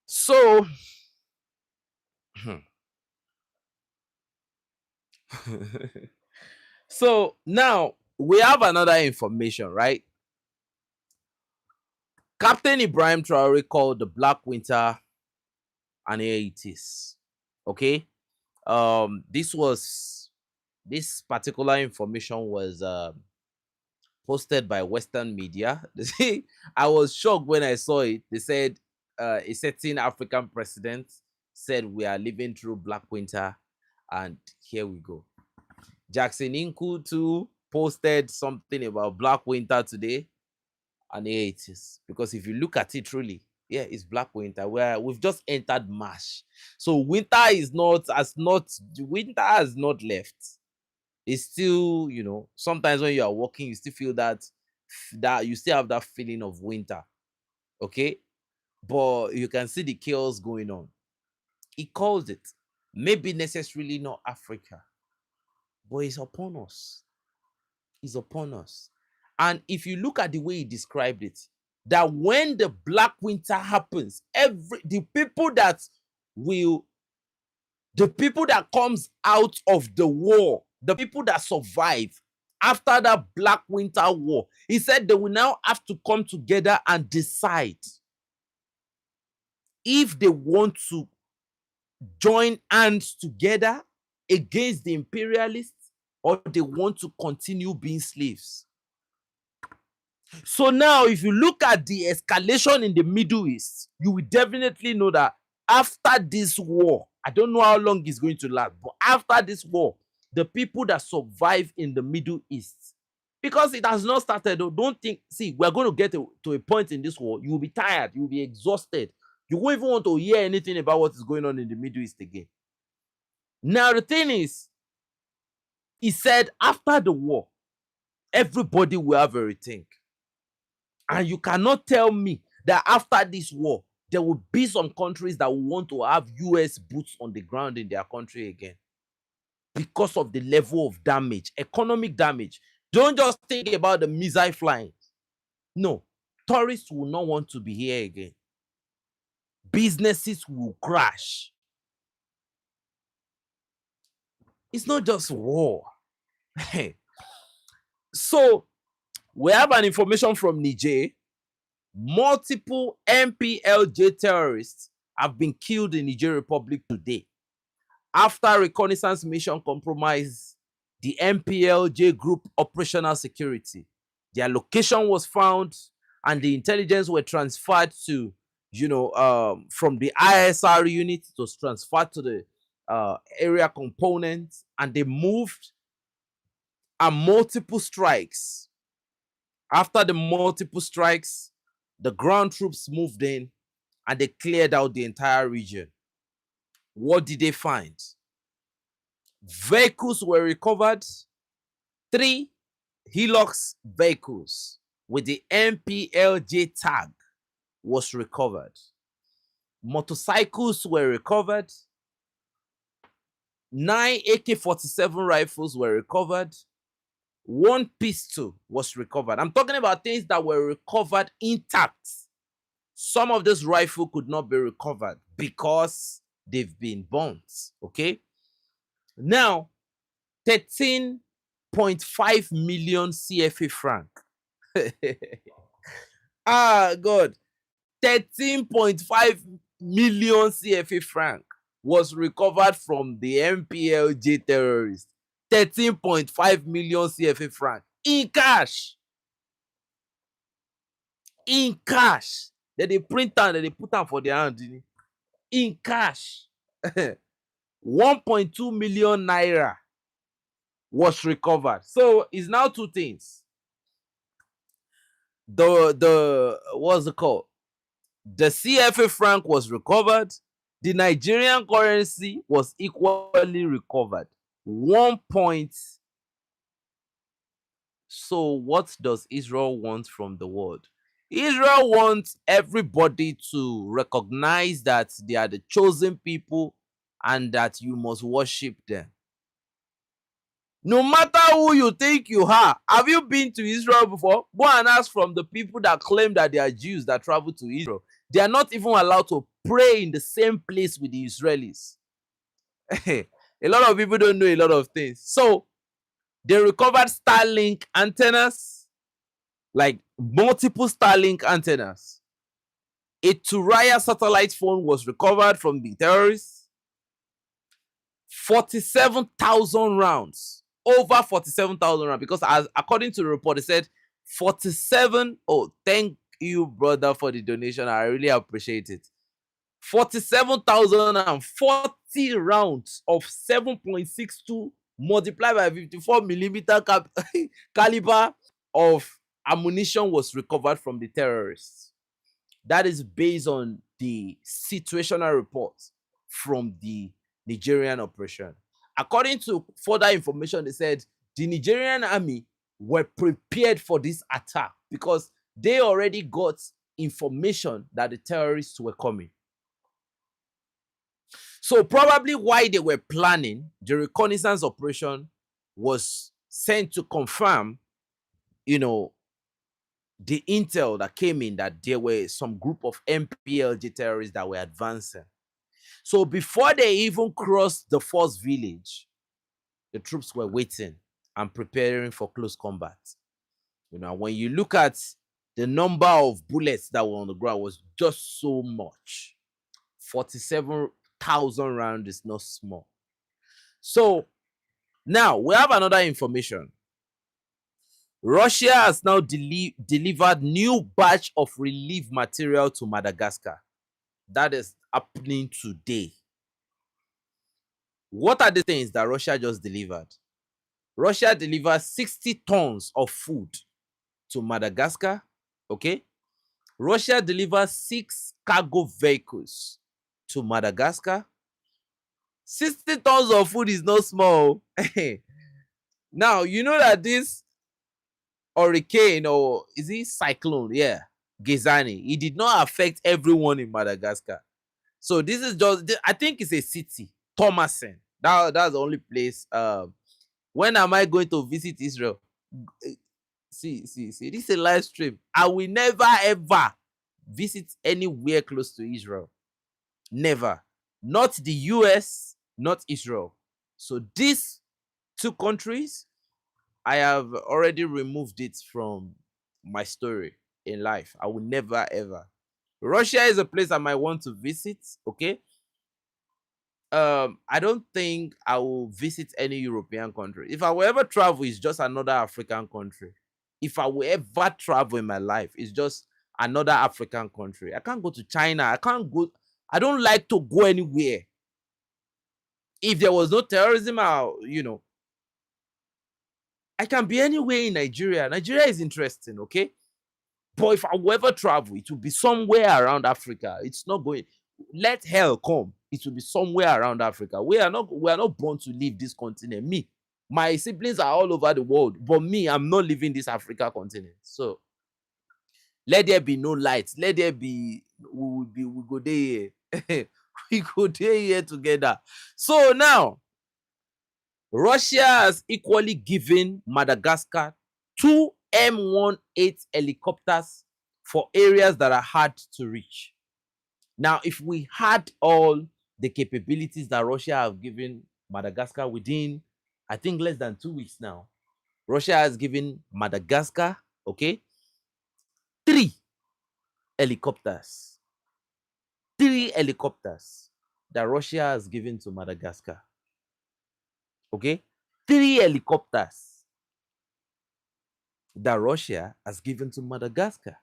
So, so now we have another information, right? Captain Ibrahim Traore called the Black Winter and AES. Okay. This particular information was posted by Western media. I was shocked when I saw it. They said a certain African president said we are living through Black Winter, and here we go. Jackson Inku too posted something about Black Winter today and AES, because if you look at it truly, yeah, it's Black Winter, where we've just entered March. So winter has not left. It's still, sometimes when you are walking, you still feel that you still have that feeling of winter. Okay? But you can see the chaos going on. He calls it, maybe necessarily not Africa, but it's upon us. It's upon us. And if you look at the way he described it, that when the Black Winter happens, the people that comes out of the war, the people that survive after that Black Winter war, he said they will now have to come together and decide if they want to join hands together against the imperialists or they want to continue being slaves. So now, if you look at the escalation in the Middle East, you will definitely know that after this war, I don't know how long it's going to last, but after this war, the people that survive in the Middle East Because it has not started. Don't think, see, we're going to get to a point in this war, you will be tired, you will be exhausted. You won't even want to hear anything about what is going on in the Middle East again. Now, the thing is, he said after the war, everybody will have a rethink. And you cannot tell me that after this war, there will be some countries that will want to have US boots on the ground in their country again because of the level of damage, economic damage. Don't just think about the missile flying. No, tourists will not want to be here again. Businesses will crash. It's not just war. So, we have an information from Niger. Multiple MPLJ terrorists have been killed in Niger Republic today after reconnaissance mission compromised the MPLJ group operational security. Their location was found and the intelligence were transferred to, from the ISR unit. It was transferred to the area component, and they moved, and multiple strikes. After the multiple strikes, the ground troops moved in and they cleared out the entire region. What did they find? Vehicles were recovered. 3 Hilux vehicles with the MPLJ tag was recovered. Motorcycles were recovered. 9 AK-47 rifles were recovered. 1 pistol was recovered. I'm talking about things that were recovered intact. Some of this rifle could not be recovered because they've been burnt. Okay. Now, 13.5 million CFA franc. God. 13.5 million CFA franc was recovered from the MPLJ terrorists. 13.5 million CFA franc in cash. In cash. Then they print and they put them for their hand. In cash. 1.2 million naira was recovered. So it's now 2 things. What's it called? The CFA franc was recovered. The Nigerian currency was equally recovered. 1 point. So what does Israel want from the world? Israel wants everybody to recognize that they are the chosen people and that you must worship them. No matter who you think you are. Have you been to Israel before? Go and ask from the people that claim that they are Jews that travel to Israel. They are not even allowed to pray in the same place with the Israelis. A lot of people don't know a lot of things. So, they recovered Starlink antennas, like multiple Starlink antennas. A Turaya satellite phone was recovered from the terrorists. 47,000 rounds. Over 47,000 rounds. Because according to the report, it said 47. Oh, thank you, brother, for the donation. I really appreciate it. 47,040 rounds of 7.62 multiplied by 54 millimeter caliber of ammunition was recovered from the terrorists. That is based on the situational report from the Nigerian operation. According to further information, they said the Nigerian army were prepared for this attack because they already got information that the terrorists were coming. So probably why they were planning the reconnaissance operation was sent to confirm, the intel that came in that there were some group of MPLG terrorists that were advancing. So before they even crossed the first village, the troops were waiting and preparing for close combat. When you look at the number of bullets that were on the ground was just so much. 47,000 rounds is not small. So now we have another information. Russia has now delivered new batch of relief material to Madagascar. That is happening today. What are the things that Russia just delivered? Russia delivers 60 tons of food to Madagascar. Okay. Russia delivers 6 cargo vehicles to Madagascar. 60 tons of food is not small. Now, you know that this hurricane, or is it cyclone? Yeah, Gizani, it did not affect everyone in Madagascar. So this is just, I think it's a city, Thomason. That's the only place. When am I going to visit Israel? See, this is a live stream. I will never ever visit anywhere close to Israel. Never. Not the US, not Israel. So these two countries, I have already removed it from my story in life. I will never ever. Russia is a place I might want to visit. Okay. I don't think I will visit any European country. If I will ever travel, it's just another African country. If I will ever travel in my life, it's just another African country. I can't go to China. I can't go. I don't like to go anywhere. If there was no terrorism, I can be anywhere in Nigeria. Nigeria is interesting, okay? But if I will ever travel, it will be somewhere around Africa. It's not going. Let hell come. It will be somewhere around Africa. We are not born to leave this continent. Me, my siblings are all over the world, but me, I'm not leaving this Africa continent. So let there be no light. Let there be. We go there here. We go there here together. So now, Russia has equally given Madagascar 2 M18 helicopters for areas that are hard to reach. Now, if we had all the capabilities that Russia have given Madagascar within, I think, less than 2 weeks now, Russia has given Madagascar, okay, 3 helicopters. 3 helicopters that Russia has given to Madagascar. Okay? 3 helicopters that Russia has given to Madagascar.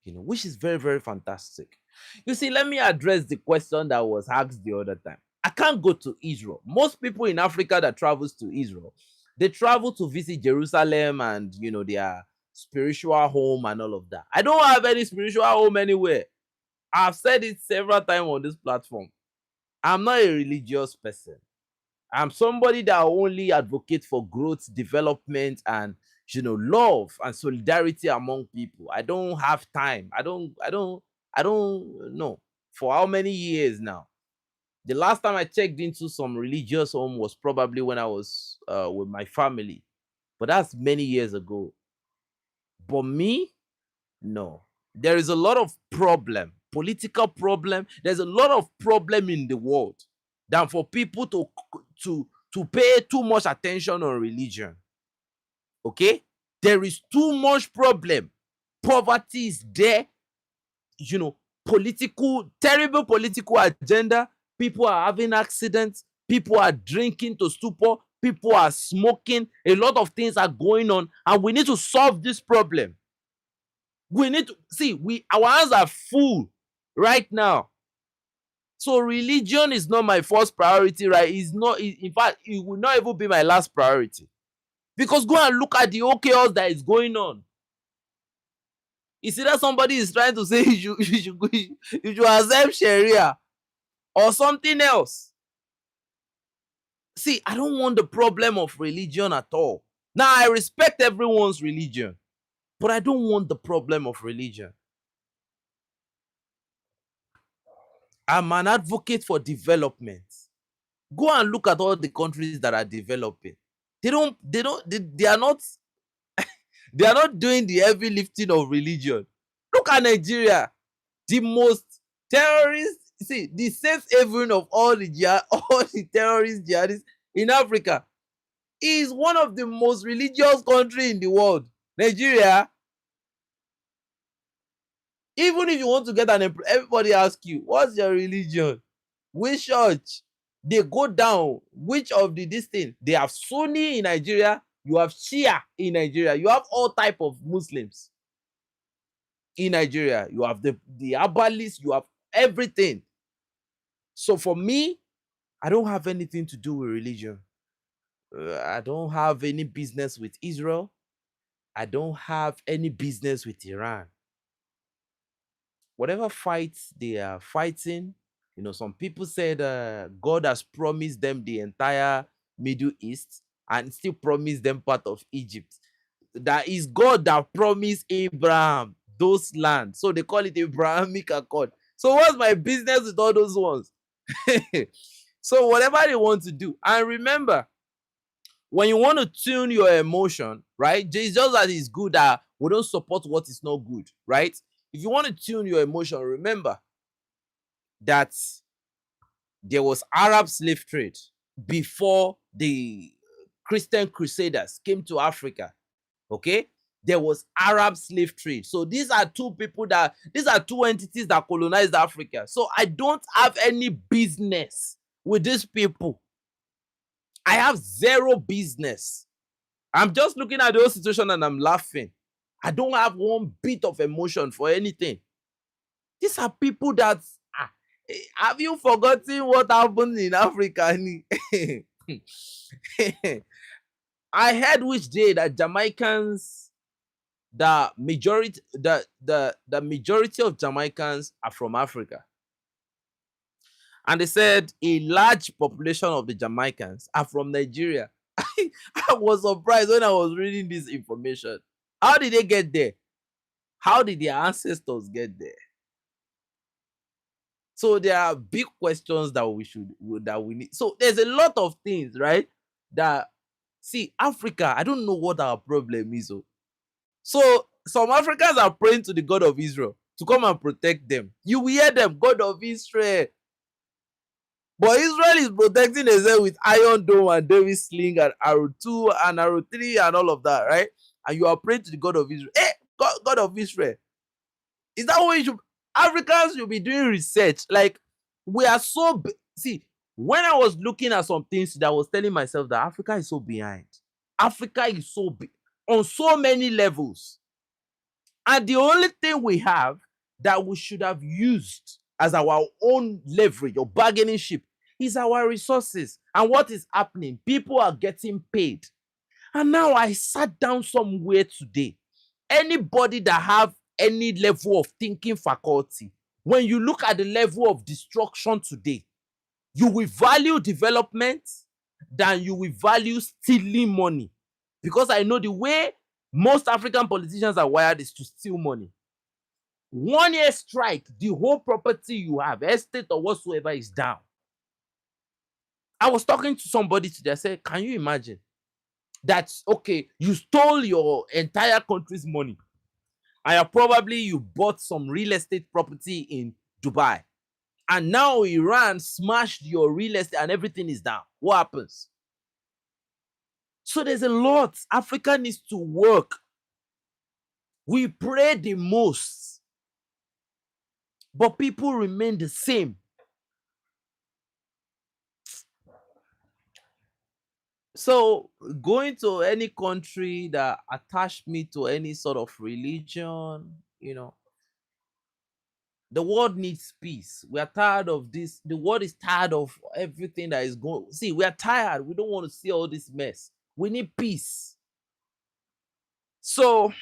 Which is very, very fantastic. You see, let me address the question that was asked the other time. I can't go to Israel. Most people in Africa that travels to Israel, they travel to visit Jerusalem and, their spiritual home and all of that. I don't have any spiritual home anywhere. I've said it several times on this platform. I'm not a religious person. I'm somebody that only advocates for growth, development, and love and solidarity among people. I don't have time. I don't know. For how many years now? The last time I checked into some religious home was probably when I was with my family. But that's many years ago. But me, no. There is a lot of problem, political problem. There's a lot of problem in the world than for people to pay too much attention on religion. Okay? There is too much problem. Poverty is there. Terrible political agenda. People are having accidents. People are drinking to stupor. People are smoking. A lot of things are going on. And we need to solve this problem. We need to see, our hands are full right now. So religion is not my first priority, right? It's not, in fact, it will not even be my last priority. Because go and look at the whole chaos that is going on. It's either somebody is trying to say you should accept Sharia or something else. See, I don't want the problem of religion at all. Now, I respect everyone's religion, but I don't want the problem of religion. I'm an advocate for development. Go and look at all the countries that are developing. They are not doing the heavy lifting of religion. Look at Nigeria, the most terrorist, the safe haven of all the terrorist jihadists in Africa, is one of the most religious countries in the world. Nigeria, even if you want to get everybody ask you, what's your religion? Which church? They go down. Which of this thing? They have Sunni in Nigeria. You have Shia in Nigeria. You have all type of Muslims in Nigeria. You have the Abalis. You have everything. So for me, I don't have anything to do with religion. I don't have any business with Israel. I don't have any business with Iran. Whatever fights they are fighting, some people said God has promised them the entire Middle East and still promised them part of Egypt. That is God that promised Abraham those lands. So they call it Abrahamic Accord. So what's my business with all those ones? So whatever they want to do. And remember, when you want to tune your emotion, right? It's just that it's good that we don't support what is not good, right? If you want to tune your emotion, remember that there was Arab slave trade before the Christian crusaders came to Africa. Okay, there was Arab slave trade. So these are two entities that colonized Africa. So I don't have any business with these people. I have zero business. I'm just looking at the whole situation and I'm laughing. I don't have one bit of emotion for anything. These are people that have you forgotten what happened in Africa? I heard which day that Jamaicans, the majority of Jamaicans are from Africa. And they said a large population of the Jamaicans are from Nigeria. I was surprised when I was reading this information. How did they get there? How did their ancestors get there? So there are big questions that we need. So there's a lot of things, right? That see, Africa, I don't know what our problem is. So some Africans are praying to the God of Israel to come and protect them. You will hear them, God of Israel. But Israel is protecting itself with Iron Dome and David Sling and Arrow 2 and Arrow 3 and all of that, right? And you are praying to the God of Israel. Hey, God of Israel. Is that what you should? Africans should be doing research. Like, we are so... See, when I was looking at some things, that I was telling myself that Africa is so behind. Africa is so big on so many levels. And the only thing we have that we should have used as our own leverage or bargaining chip is our resources. And what is happening? People are getting paid. And now I sat down somewhere today. Anybody that have any level of thinking faculty, when you look at the level of destruction today, you will value development than you will value stealing money. Because I know the way most African politicians are wired is to steal money. 1 year strike, the whole property you have, estate or whatsoever, is down. I was talking to somebody today. I said, can you imagine that, okay, you stole your entire country's money and you bought some real estate property in Dubai, and now Iran smashed your real estate and everything is down. What happens? So there's a lot Africa needs to work. We pray the most, but people remain the same. So going to any country that attached me to any sort of religion, the world needs peace. We are tired of this. The world is tired of everything that is going. See, we are tired. We don't want to see all this mess. We need peace. So,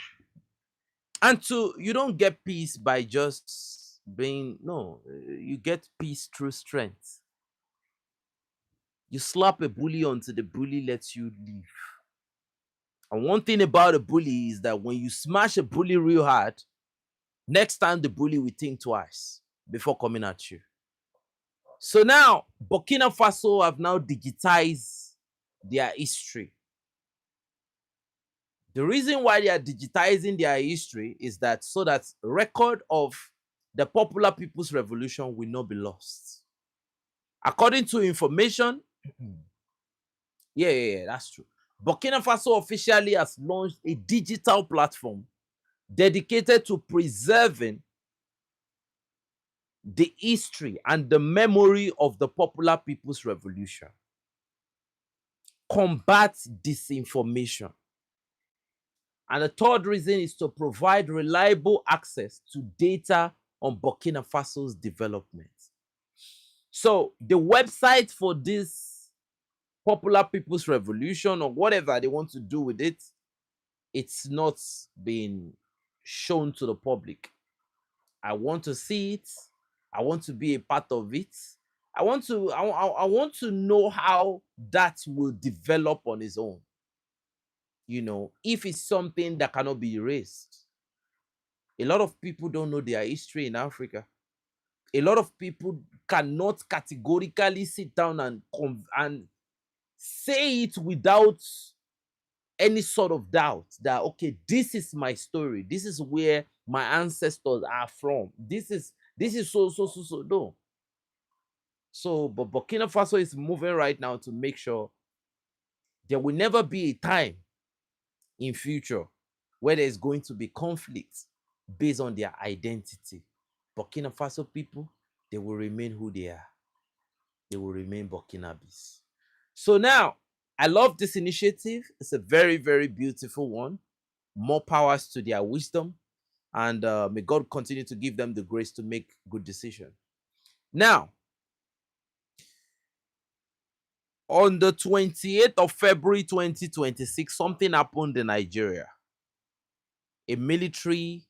you don't get peace by just being, no, you get peace through strength. You slap a bully until the bully lets you leave. And one thing about a bully is that when you smash a bully real hard, next time the bully will think twice before coming at you. So now, Burkina Faso have now digitized their history. The reason why they are digitizing their history is that so that record of the Popular People's Revolution will not be lost. According to information, yeah, that's true. Burkina Faso officially has launched a digital platform dedicated to preserving the history and the memory of the Popular People's Revolution. Combat disinformation. And the third reason is to provide reliable access to data on Burkina Faso's development. So the website for this popular people's revolution or whatever they want to do with it, it's not been shown to the public. I want to see it. I want to be a part of it. I want to know how that will develop on its own. If it's something that cannot be erased. A lot of people don't know their history in Africa. A lot of people cannot categorically sit down and say it without any sort of doubt that, okay, this is my story. This is where my ancestors are from. This is so. No. So, but Burkina Faso is moving right now to make sure there will never be a time in future where there's going to be conflict based on their identity. Burkina Faso people, they will remain who they are. They will remain Burkinabes. So now, I love this initiative. It's a very, very beautiful one. More powers to their wisdom. And may God continue to give them the grace to make good decisions. Now, on the 28th of February 2026, something happened in Nigeria. A military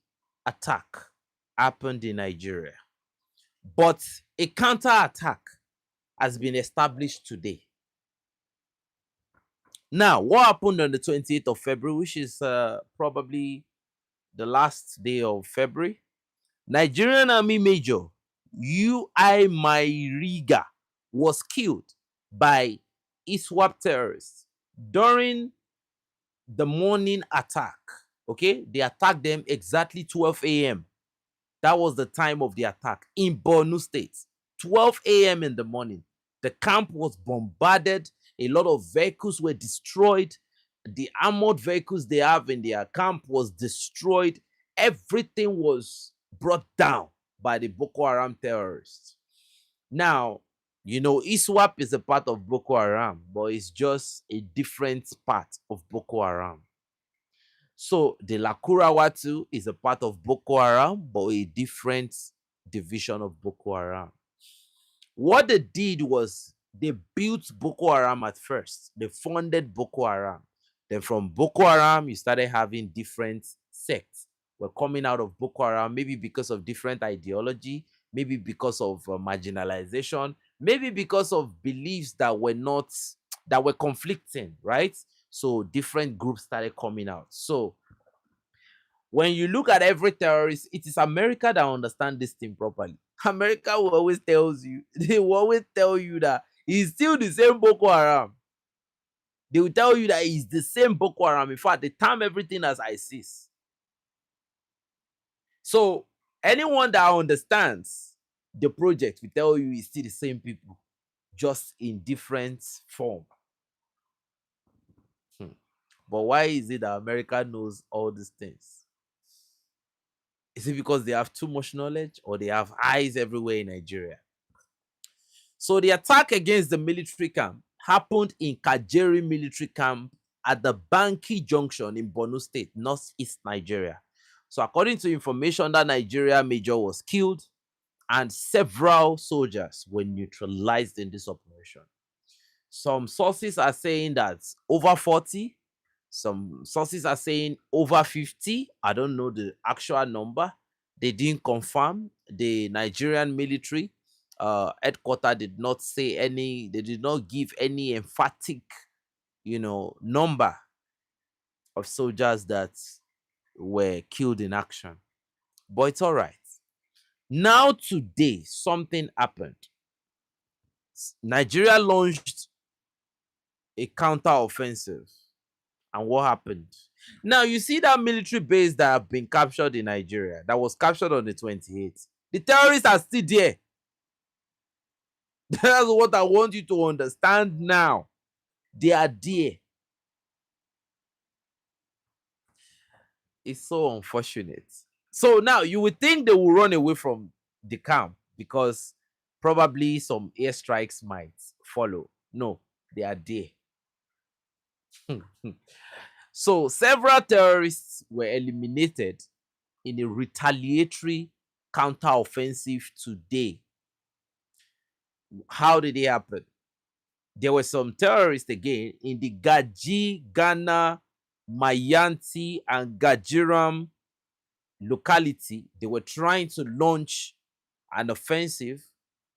attack happened in Nigeria. But a counter-attack has been established today. Now, what happened on the 28th of February, which is probably the last day of February? Nigerian Army Major UI Mairiga was killed by ISWAP terrorists during the morning attack. Okay, they attacked them exactly 12 a.m. That was the time of the attack in Borno State. 12 a.m. in the morning. The camp was bombarded. A lot of vehicles were destroyed. The armored vehicles they have in their camp was destroyed. Everything was brought down by the Boko Haram terrorists. Now, ISWAP is a part of Boko Haram, but it's just a different part of Boko Haram. So the Lakurawatu is a part of Boko Haram, but a different division of Boko Haram. What they did was they built Boko Haram at first. They funded Boko Haram. Then from Boko Haram, you started having different sects were coming out of Boko Haram, maybe because of different ideology, maybe because of marginalization, maybe because of beliefs that were conflicting, right? So different groups started coming out. So when you look at every terrorist, it is America that understands this thing properly. America will always they will always tell you that it's still the same Boko Haram. They will tell you that it's the same Boko Haram. In fact, they term everything as ISIS. So anyone that understands the project will tell you it's still the same people, just in different form. But why is it that America knows all these things? Is it because they have too much knowledge or they have eyes everywhere in Nigeria? So the attack against the military camp happened in Kajeri military camp at the Banki Junction in Borno State, northeast Nigeria. So according to information, that Nigeria major was killed and several soldiers were neutralized in this operation. Some sources are saying that over 40, some sources are saying over 50. I don't know the actual number. They didn't confirm. The Nigerian military headquarters did not say any, they did not give any emphatic, number of soldiers that were killed in action. But it's all right. Now today, something happened. Nigeria launched a counter-offensive. And what happened? Now, you see that military base that have been captured in Nigeria, that was captured on the 28th. The terrorists are still there. That's what I want you to understand now. They are there. It's so unfortunate. So now you would think they will run away from the camp because probably some airstrikes might follow. No, they are there. So several terrorists were eliminated in a retaliatory counter-offensive today. How did it happen? there were some terrorists again in the Gaji, Ghana, Mayanti, and Gajiram locality. They were trying to launch an offensive.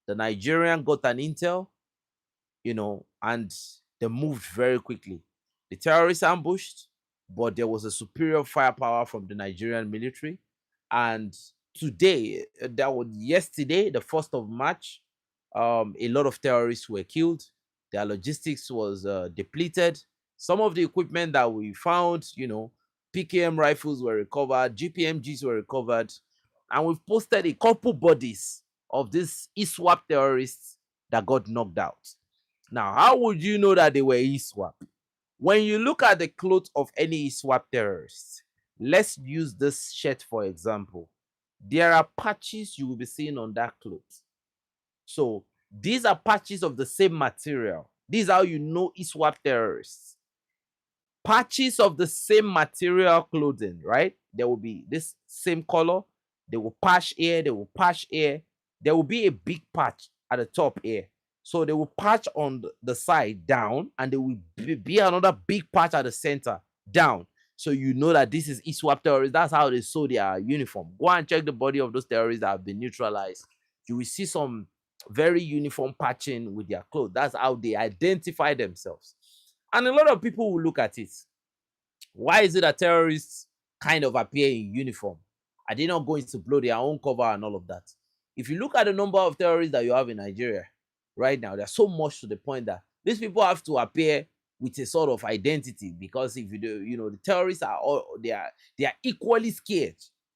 The Nigerian got an intel, and they moved very quickly. The terrorists ambushed, but there was a superior firepower from the Nigerian military. And today, that was yesterday, the 1st of March, a lot of terrorists were killed. Their logistics was depleted. Some of the equipment that we found, PKM rifles were recovered, GPMGs were recovered, and we've posted a couple bodies of these ISWAP terrorists that got knocked out. Now, how would you know that they were ISWAP? When you look at the clothes of any ISWAP terrorists, let's use this shirt for example. There are patches you will be seeing on that cloth. So these are patches of the same material. This is how you know ISWAP terrorists. Patches of the same material clothing, right? There will be this same color. They will patch here, they will patch here. There will be a big patch at the top here. So they will patch on the side down, and there will be another big patch at the center down. So you know that this is ISWAP terrorists. That's how they sew their uniform. Go and check the body of those terrorists that have been neutralized. You will see some very uniform patching with their clothes. That's how they identify themselves. And a lot of people will look at it. Why is it that terrorists kind of appear in uniform? Are they not going to blow their own cover and all of that? If you look at the number of terrorists that you have in Nigeria right now, there's so much to the point that these people have to appear with a sort of identity, because if you do, the terrorists are all they are equally scared.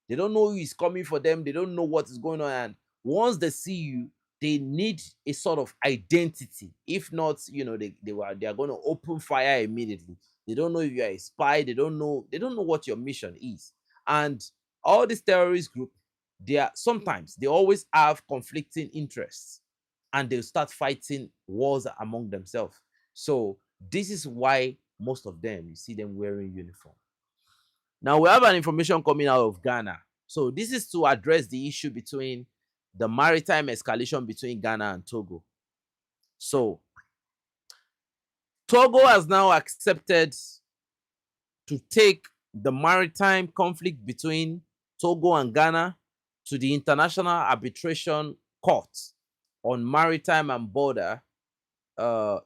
They don't know who is coming for them. They don't know what is going on, and once they see you, they need a sort of identity. If not, they are going to open fire immediately. They don't know if you are a spy. They don't know what your mission is. And all these terrorist group, they always have conflicting interests, and they'll start fighting wars among themselves. So this is why most of them, you see them wearing uniform. Now we have an information coming out of Ghana. So this is to address the issue between the maritime escalation between Ghana and Togo. So Togo has now accepted to take the maritime conflict between Togo and Ghana to the International Arbitration Court on Maritime and Border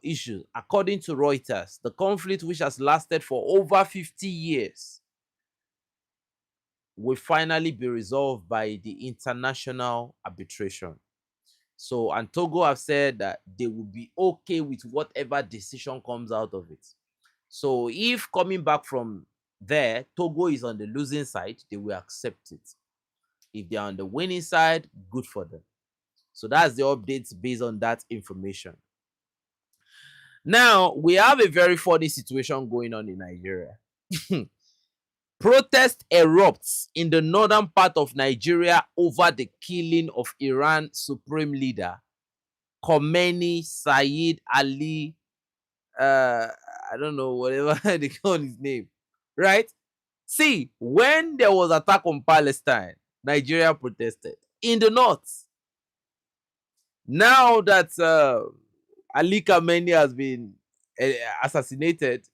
issues. According to Reuters, the conflict, which has lasted for over 50 years, will finally be resolved by the international arbitration. So, and Togo have said that they will be okay with whatever decision comes out of it. So if coming back from there, Togo is on the losing side, they will accept it. If they're on the winning side, good for them. So that's the updates based on that information. Now, we have a very funny situation going on in Nigeria. Protest erupts in the northern part of Nigeria over the killing of Iran supreme leader Khomeini Saeed Ali. I don't know, whatever they call his name, right? See, when there was attack on Palestine, Nigeria protested in the north. Now that Ali Khamenei has been assassinated,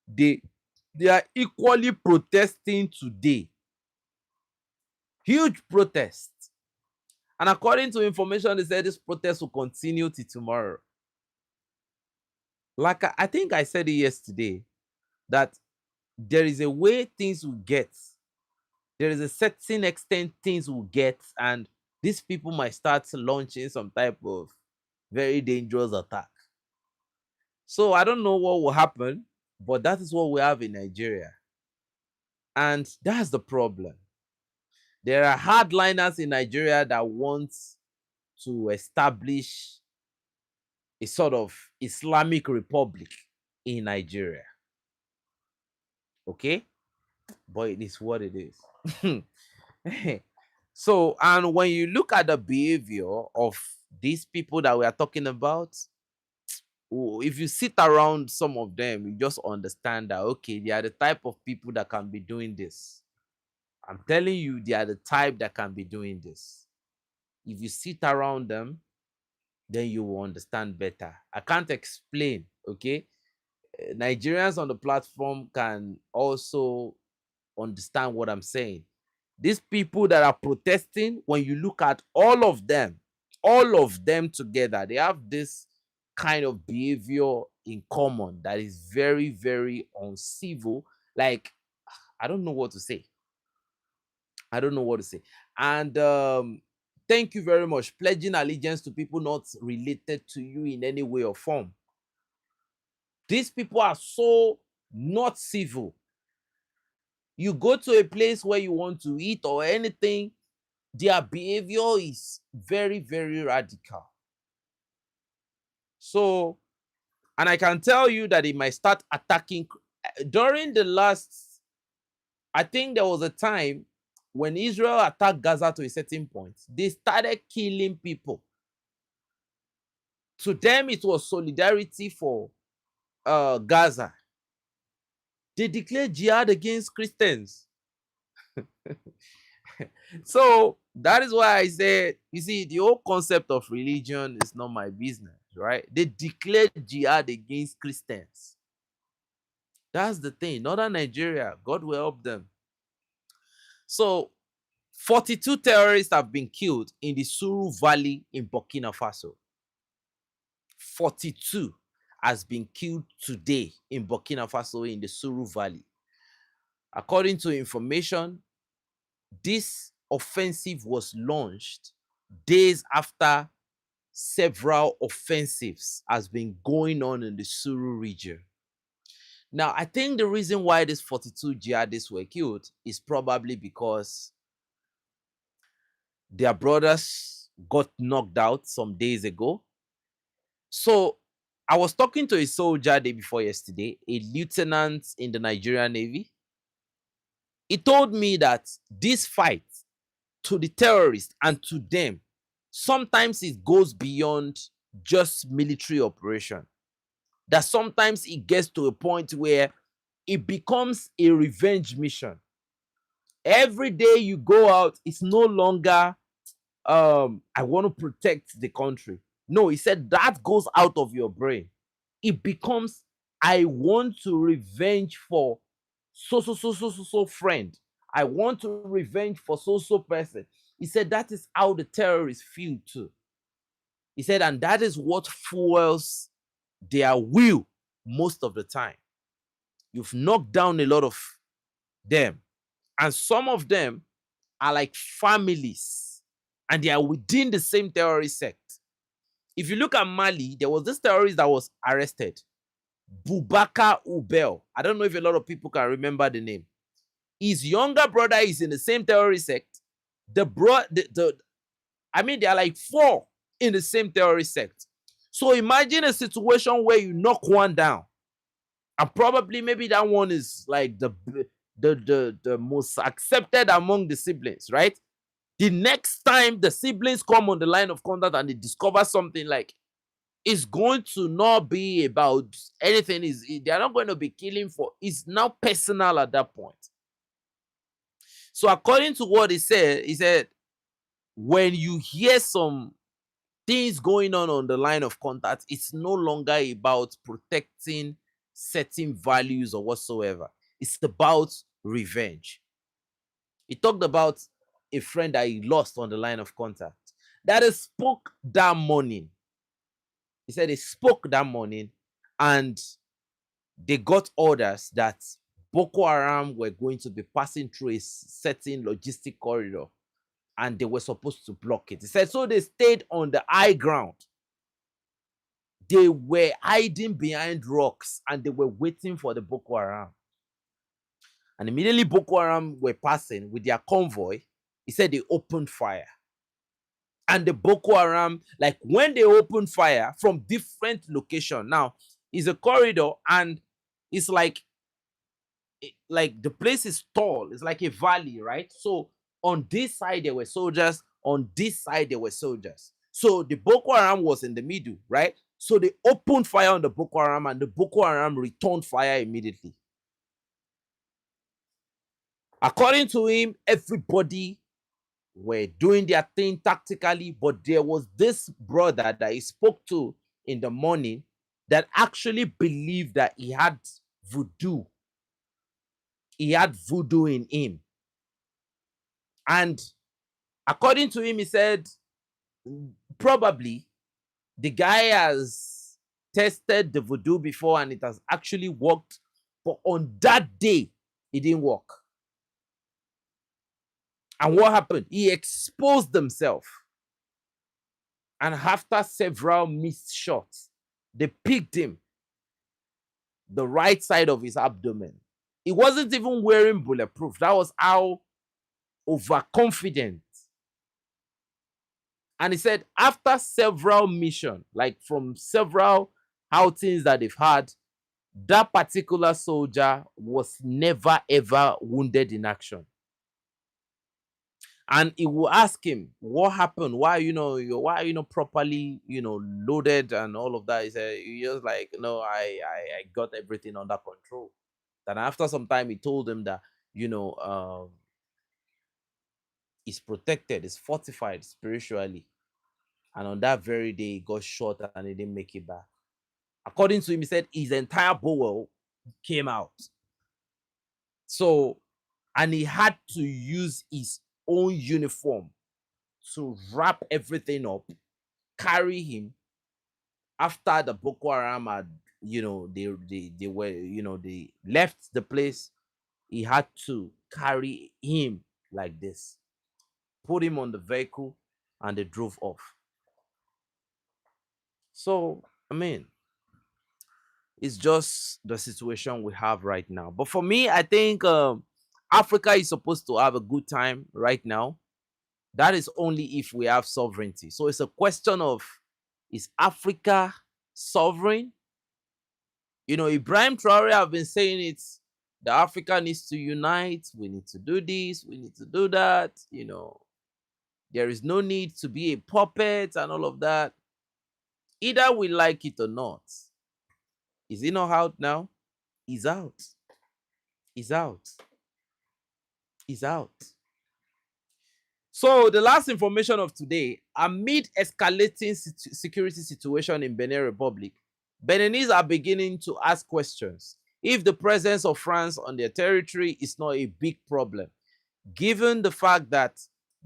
they are equally protesting today. Huge protest. And according to information, they said this protest will continue till tomorrow. Like I think I said it yesterday, that there is a way things will get. There is a certain extent things will get, and these people might start launching some type of very dangerous attack. So I don't know what will happen, but that is what we have in Nigeria. And that's the problem. There are hardliners in Nigeria that want to establish a sort of Islamic republic in Nigeria. Okay? But it is what it is. So, and when you look at the behavior of these people that we are talking about, if you sit around some of them, you just understand that, okay, they are the type of people that can be doing this. I'm telling you, they are the type that can be doing this. If you sit around them, then you will understand better. I can't explain, okay? Nigerians on the platform can also understand what I'm saying. These people that are protesting, when you look at all of them together, they have this kind of behavior in common that is very, very uncivil. Like, I don't know what to say. I don't know what to say. And thank you very much. Pledging allegiance to people not related to you in any way or form. These people are so not civil. You go to a place where you want to eat or anything, their behavior is very, very radical. So, and I can tell you that it might start attacking. During the last, I think there was a time when Israel attacked Gaza to a certain point, they started killing people. To them, it was solidarity for Gaza. They declared jihad against Christians. So that is why I said, you see, the whole concept of religion is not my business, right? They declared jihad against Christians. That's the thing. Northern Nigeria, God will help them. So 42 terrorists have been killed in the Suru Valley in Burkina Faso. 42 has been killed today in Burkina Faso in the Suru Valley. According to information, this offensive was launched days after several offensives has been going on in the Suru region. Now, I think the reason why these 42 jihadists were killed is probably because their brothers got knocked out some days ago. So I was talking to a soldier day before yesterday, a lieutenant in the Nigerian Navy. He told me that this fight to the terrorists and to them, sometimes it goes beyond just military operation. That sometimes it gets to a point where it becomes a revenge mission. Every day you go out, it's no longer I want to protect the country. No, he said that goes out of your brain. It becomes I want to revenge for so friend. I want to revenge for so person. He said that is how the terrorists feel too. He said, and that is what fuels their will most of the time. You've knocked down a lot of them, and some of them are like families, and they are within the same terrorist sect. If you look at Mali, there was this terrorist that was arrested, Boubacar Oubel. I don't know if a lot of people can remember the name. His younger brother is in the same terrorist sect. I mean, there are like 4 in the same terrorist sect. So imagine a situation where you knock one down, and probably maybe that one is like the most accepted among the siblings, right? The next time the siblings come on the line of contact and they discover something, like, it's going to not be about anything. They're not going to be killing for, it's now personal at that point. So according to what he said, when you hear some things going on the line of contact, it's no longer about protecting certain values or whatsoever. It's about revenge. He talked about a friend that he lost on the line of contact that he spoke that morning. He said he spoke that morning and they got orders that Boko Haram were going to be passing through a certain logistic corridor and they were supposed to block it. He said, so they stayed on the high ground. They were hiding behind rocks and they were waiting for the Boko Haram. And immediately Boko Haram were passing with their convoy. He said they opened fire. And the Boko Haram, like when they opened fire from different locations, now it's a corridor and it's like the place is tall. It's like a valley, right? So on this side there were soldiers, on this side there were soldiers. So the Boko Haram was in the middle, right? So they opened fire on the Boko Haram and the Boko Haram returned fire immediately. According to him, everybody were doing their thing tactically, but there was this brother that he spoke to in the morning that actually believed that he had voodoo. He had voodoo in him. And according to him, he said probably the guy has tested the voodoo before and it has actually worked. But on that day, it didn't work. And what happened? He exposed himself. And after several missed shots, they picked him the right side of his abdomen. He wasn't even wearing bulletproof. That was how overconfident. And he said after several missions, like from several outings that they've had, that particular soldier was never ever wounded in action. And he will ask him what happened, why why are you not properly loaded and all of that. He said he just like, no, I got everything under control. And after some time he told him that he's protected, he's fortified spiritually. And on that very day he got shot and he didn't make it back. According to him, he said his entire bowel came out. So, and he had to use his own uniform to wrap everything up, carry him. After the Boko Haram had, they were, they left the place, he had to carry him like this, put him on the vehicle, and they drove off. So, I mean, it's just the situation we have right now. But for me, I think Africa is supposed to have a good time right now. That is only if we have sovereignty. So it's a question of, is Africa sovereign? Ibrahim Traore have been saying it. The Africa needs to unite. We need to do this. We need to do that. There is no need to be a puppet and all of that. Either we like it or not. Is he not out now? He's out. He's out. He's out. So the last information of today, amid escalating security situation in Benin Republic, Beninese are beginning to ask questions if the presence of France on their territory is not a big problem, given the fact that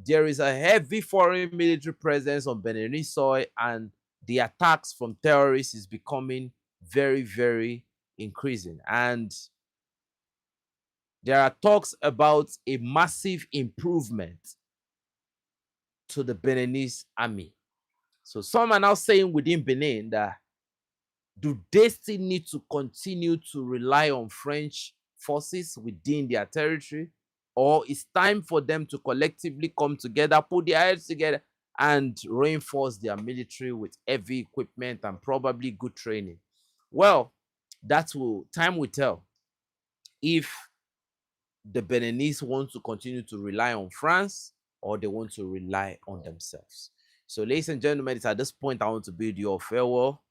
there is a heavy foreign military presence on Beninese soil and the attacks from terrorists is becoming very, very increasing. And there are talks about a massive improvement to the Beninese army. So some are now saying within Benin that, do they still need to continue to rely on French forces within their territory? Or it's time for them to collectively come together, put their heads together, and reinforce their military with heavy equipment and probably good training? Well, time will tell if the Beninese want to continue to rely on France or they want to rely on themselves. So, ladies and gentlemen, it's at this point I want to bid you a farewell.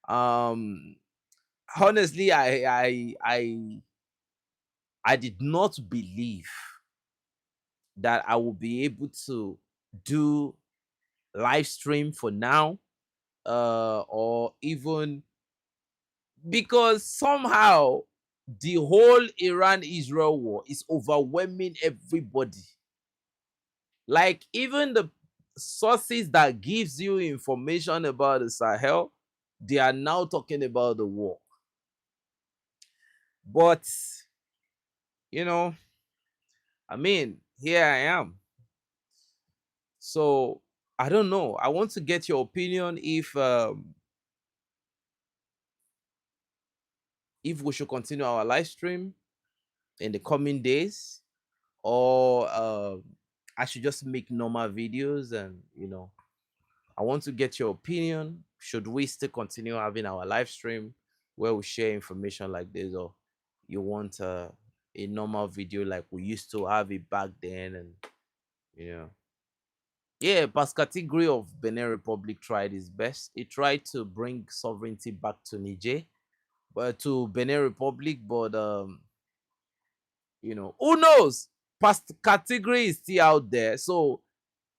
Honestly, I did not believe that I would be able to do live stream for now, or even because somehow the whole Iran-Israel war is overwhelming everybody. Like even the sources that gives you information about the Sahel, they are now talking about the war. But I mean, here I am. So I don't know. I want to get your opinion if we should continue our live stream in the coming days, or I should just make normal videos. And I want to get your opinion. Should we still continue having our live stream where we share information like this, or you want a normal video like we used to have it back then? And yeah, Pascatigri of Benin Republic tried his best. He tried to bring sovereignty back to Niger, but to Benin Republic, but who knows? Pascatigri is still out there, so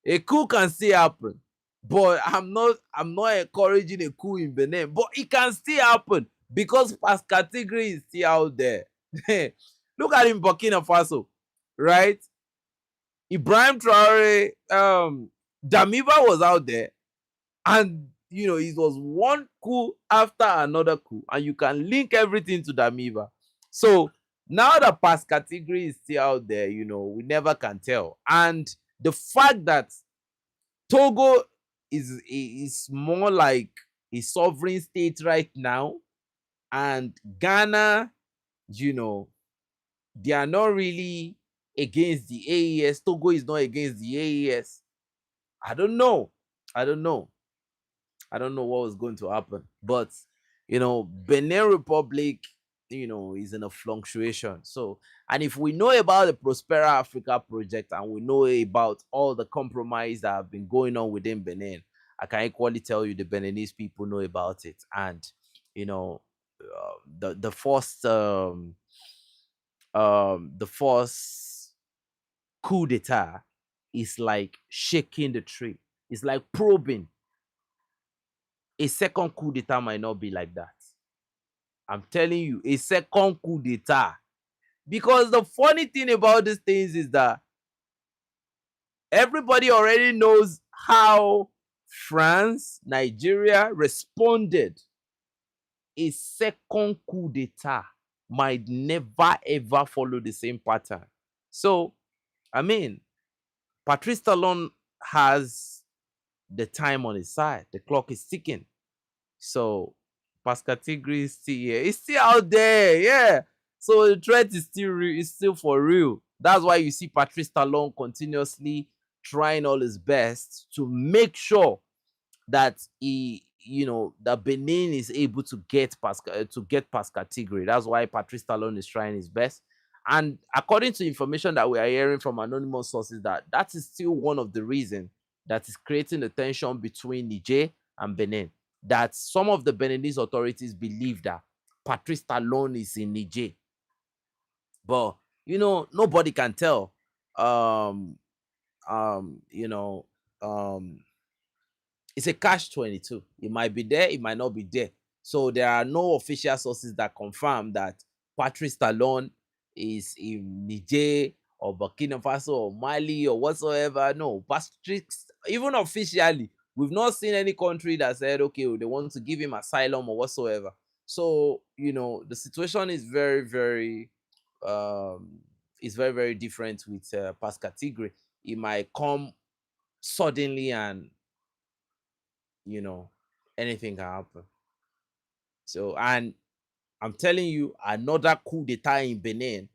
A coup can still happen, but I'm not encouraging a coup in Benin, but it can still happen because past category is still out there. Look at in Burkina Faso, right? Ibrahim Traore, Damiba was out there, and it was one coup after another coup, and you can link everything to Damiba. So now the past category is still out there, we never can tell. And the fact that Togo is more like a sovereign state right now, and Ghana, you know, they are not really against the AES. Togo is not against the AES. I don't know. I don't know. I don't know what was going to happen. But Benin Republic, is in a fluctuation. So, and if we know about the Prospera Africa project and we know about all the compromise that have been going on within Benin, I can equally tell you the Beninese people know about it. And the first coup d'etat is like shaking the tree. It's like probing. A second coup d'etat might not be like that. I'm telling you, a second coup d'etat. Because the funny thing about these things is that everybody already knows how France, Nigeria responded. A second coup d'etat might never ever follow the same pattern. So, I mean, Patrice Talon has the time on his side. The clock is ticking. So Pascal Tigri is still here. It's still out there, yeah. So the threat is still real. It's still for real. That's why you see Patrice Talon continuously trying all his best to make sure that that Benin is able to get past category. That's why Patrice Talon is trying his best. And according to information that we are hearing from anonymous sources, that is still one of the reasons that is creating the tension between Niger and Benin. That some of the Beninese authorities believe that Patrice Talon is in Niger, but nobody can tell. Um, um, you know, um, it's a catch-22. It might be there, it might not be there. So there are no official sources that confirm that Patrice Talon is in Niger or Burkina Faso or Mali or whatsoever. No, Patrice, even officially, we've not seen any country that said, okay, they want to give him asylum or whatsoever. So, the situation is very, very, very different with past category. It might come suddenly and anything can happen. So, and I'm telling you, another coup d'etat in Benin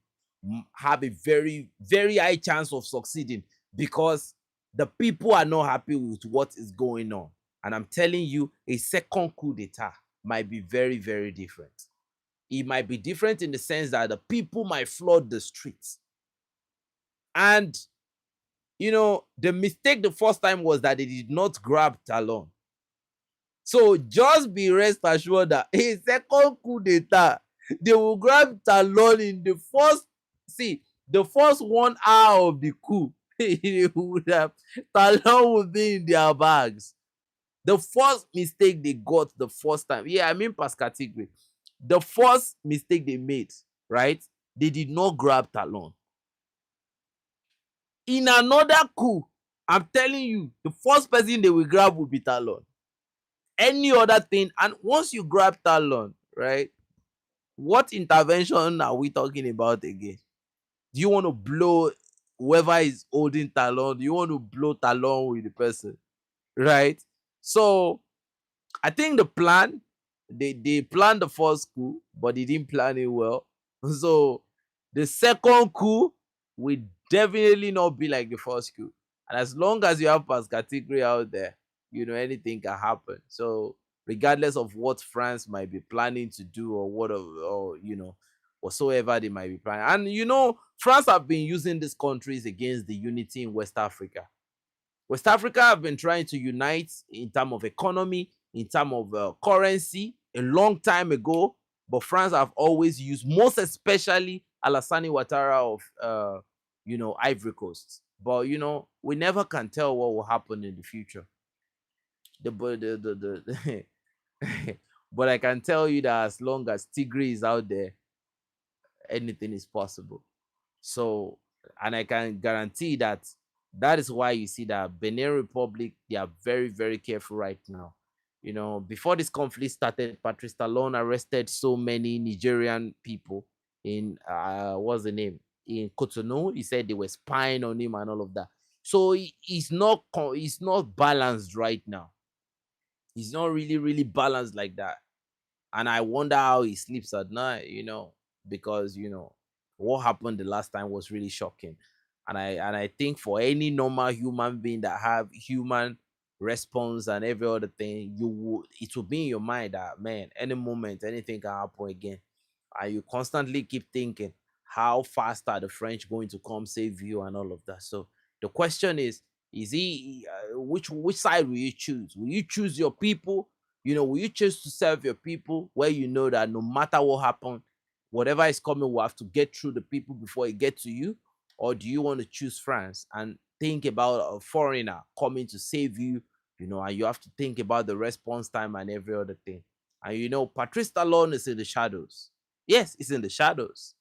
have a very, very high chance of succeeding because the people are not happy with what is going on. And I'm telling you, a second coup d'etat might be very, very different. It might be different in the sense that the people might flood the streets. And, the mistake the first time was that they did not grab Talon. So just be rest assured that a second coup d'etat, they will grab Talon in the first 1 hour of the coup. Talon will be in their bags. The first mistake they got the first time, past category. The first mistake they made, right? They did not grab Talon. In another coup, I'm telling you, the first person they will grab will be Talon. Any other thing, and once you grab Talon, right, what intervention are we talking about again? Do you want to blow whoever is holding Talon? Do you want to blow Talon with the person, right? So I think the plan, they planned the first coup, but they didn't plan it well. So the second coup will definitely not be like the first coup. And as long as you have past category out there, anything can happen. So regardless of what France might be planning to do or whatsoever they might be planning. And France have been using these countries against the unity in West Africa. West Africa have been trying to unite in terms of economy, in terms of currency a long time ago, but France have always used, most especially Alassane Ouattara of Ivory Coast. But we never can tell what will happen in the future. The but I can tell you that as long as Tigray is out there, anything is possible. So, and I can guarantee that that is why you see that Benin Republic, they are very, very careful right now. Before this conflict started, Patrice Talon arrested so many Nigerian people in what's the name, in Cotonou. He said they were spying on him and all of that. So he's not balanced right now. He's not really, really balanced like that. And I wonder how he sleeps at night, because what happened the last time was really shocking. And I think for any normal human being that have human response and every other thing, it will be in your mind that, man, any moment anything can happen again. And you constantly keep thinking, how fast are the French going to come save you and all of that. So the question is he which side will you choose? Will you choose your people? Will you choose to serve your people, where you know that no matter what happens, whatever is coming will have to get through the people before it get to you? Or do you want to choose France and think about a foreigner coming to save you, and you have to think about the response time and every other thing? And Patrice Talon is in the shadows. Yes, it's in the shadows.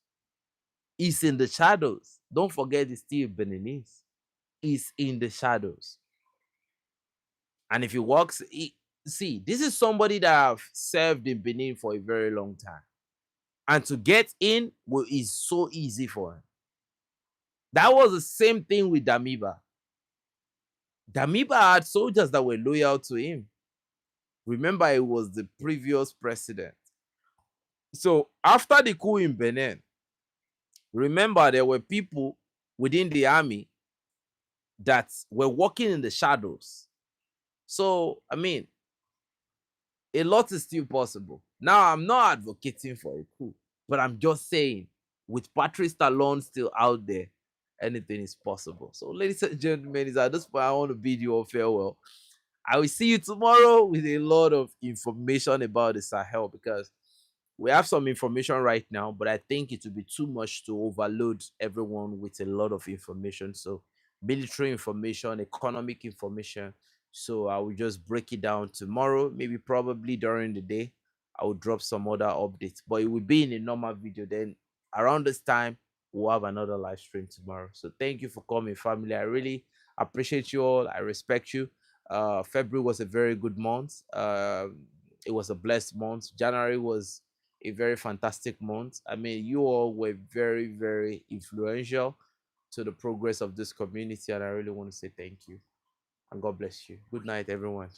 It's in the shadows. Don't forget it's still Beninese. It's in the shadows. And if he works, see, this is somebody that have served in Benin for a very long time. And to get in is so easy for him. That was the same thing with Damiba. Damiba had soldiers that were loyal to him. Remember, it was the previous president. So after the coup in Benin, remember there were people within the army that were working in the shadows. So, I mean, a lot is still possible. Now, I'm not advocating for a coup, but I'm just saying, with Patrice Talon still out there, anything is possible. So, ladies and gentlemen, it's at this point I want to bid you all farewell. I will see you tomorrow with a lot of information about the Sahel, because we have some information right now, but I think it would be too much to overload everyone with a lot of information. So, military information, economic information. So, I will just break it down tomorrow, maybe probably during the day. I will drop some other updates, but it will be in a normal video. Then, around this time, we'll have another live stream tomorrow. So, thank you for coming, family. I really appreciate you all. I respect you. February was a very good month. It was a blessed month. January was a very fantastic month. I mean, you all were very, very influential to the progress of this community, and I really want to say thank you. And God bless you. Good night, everyone.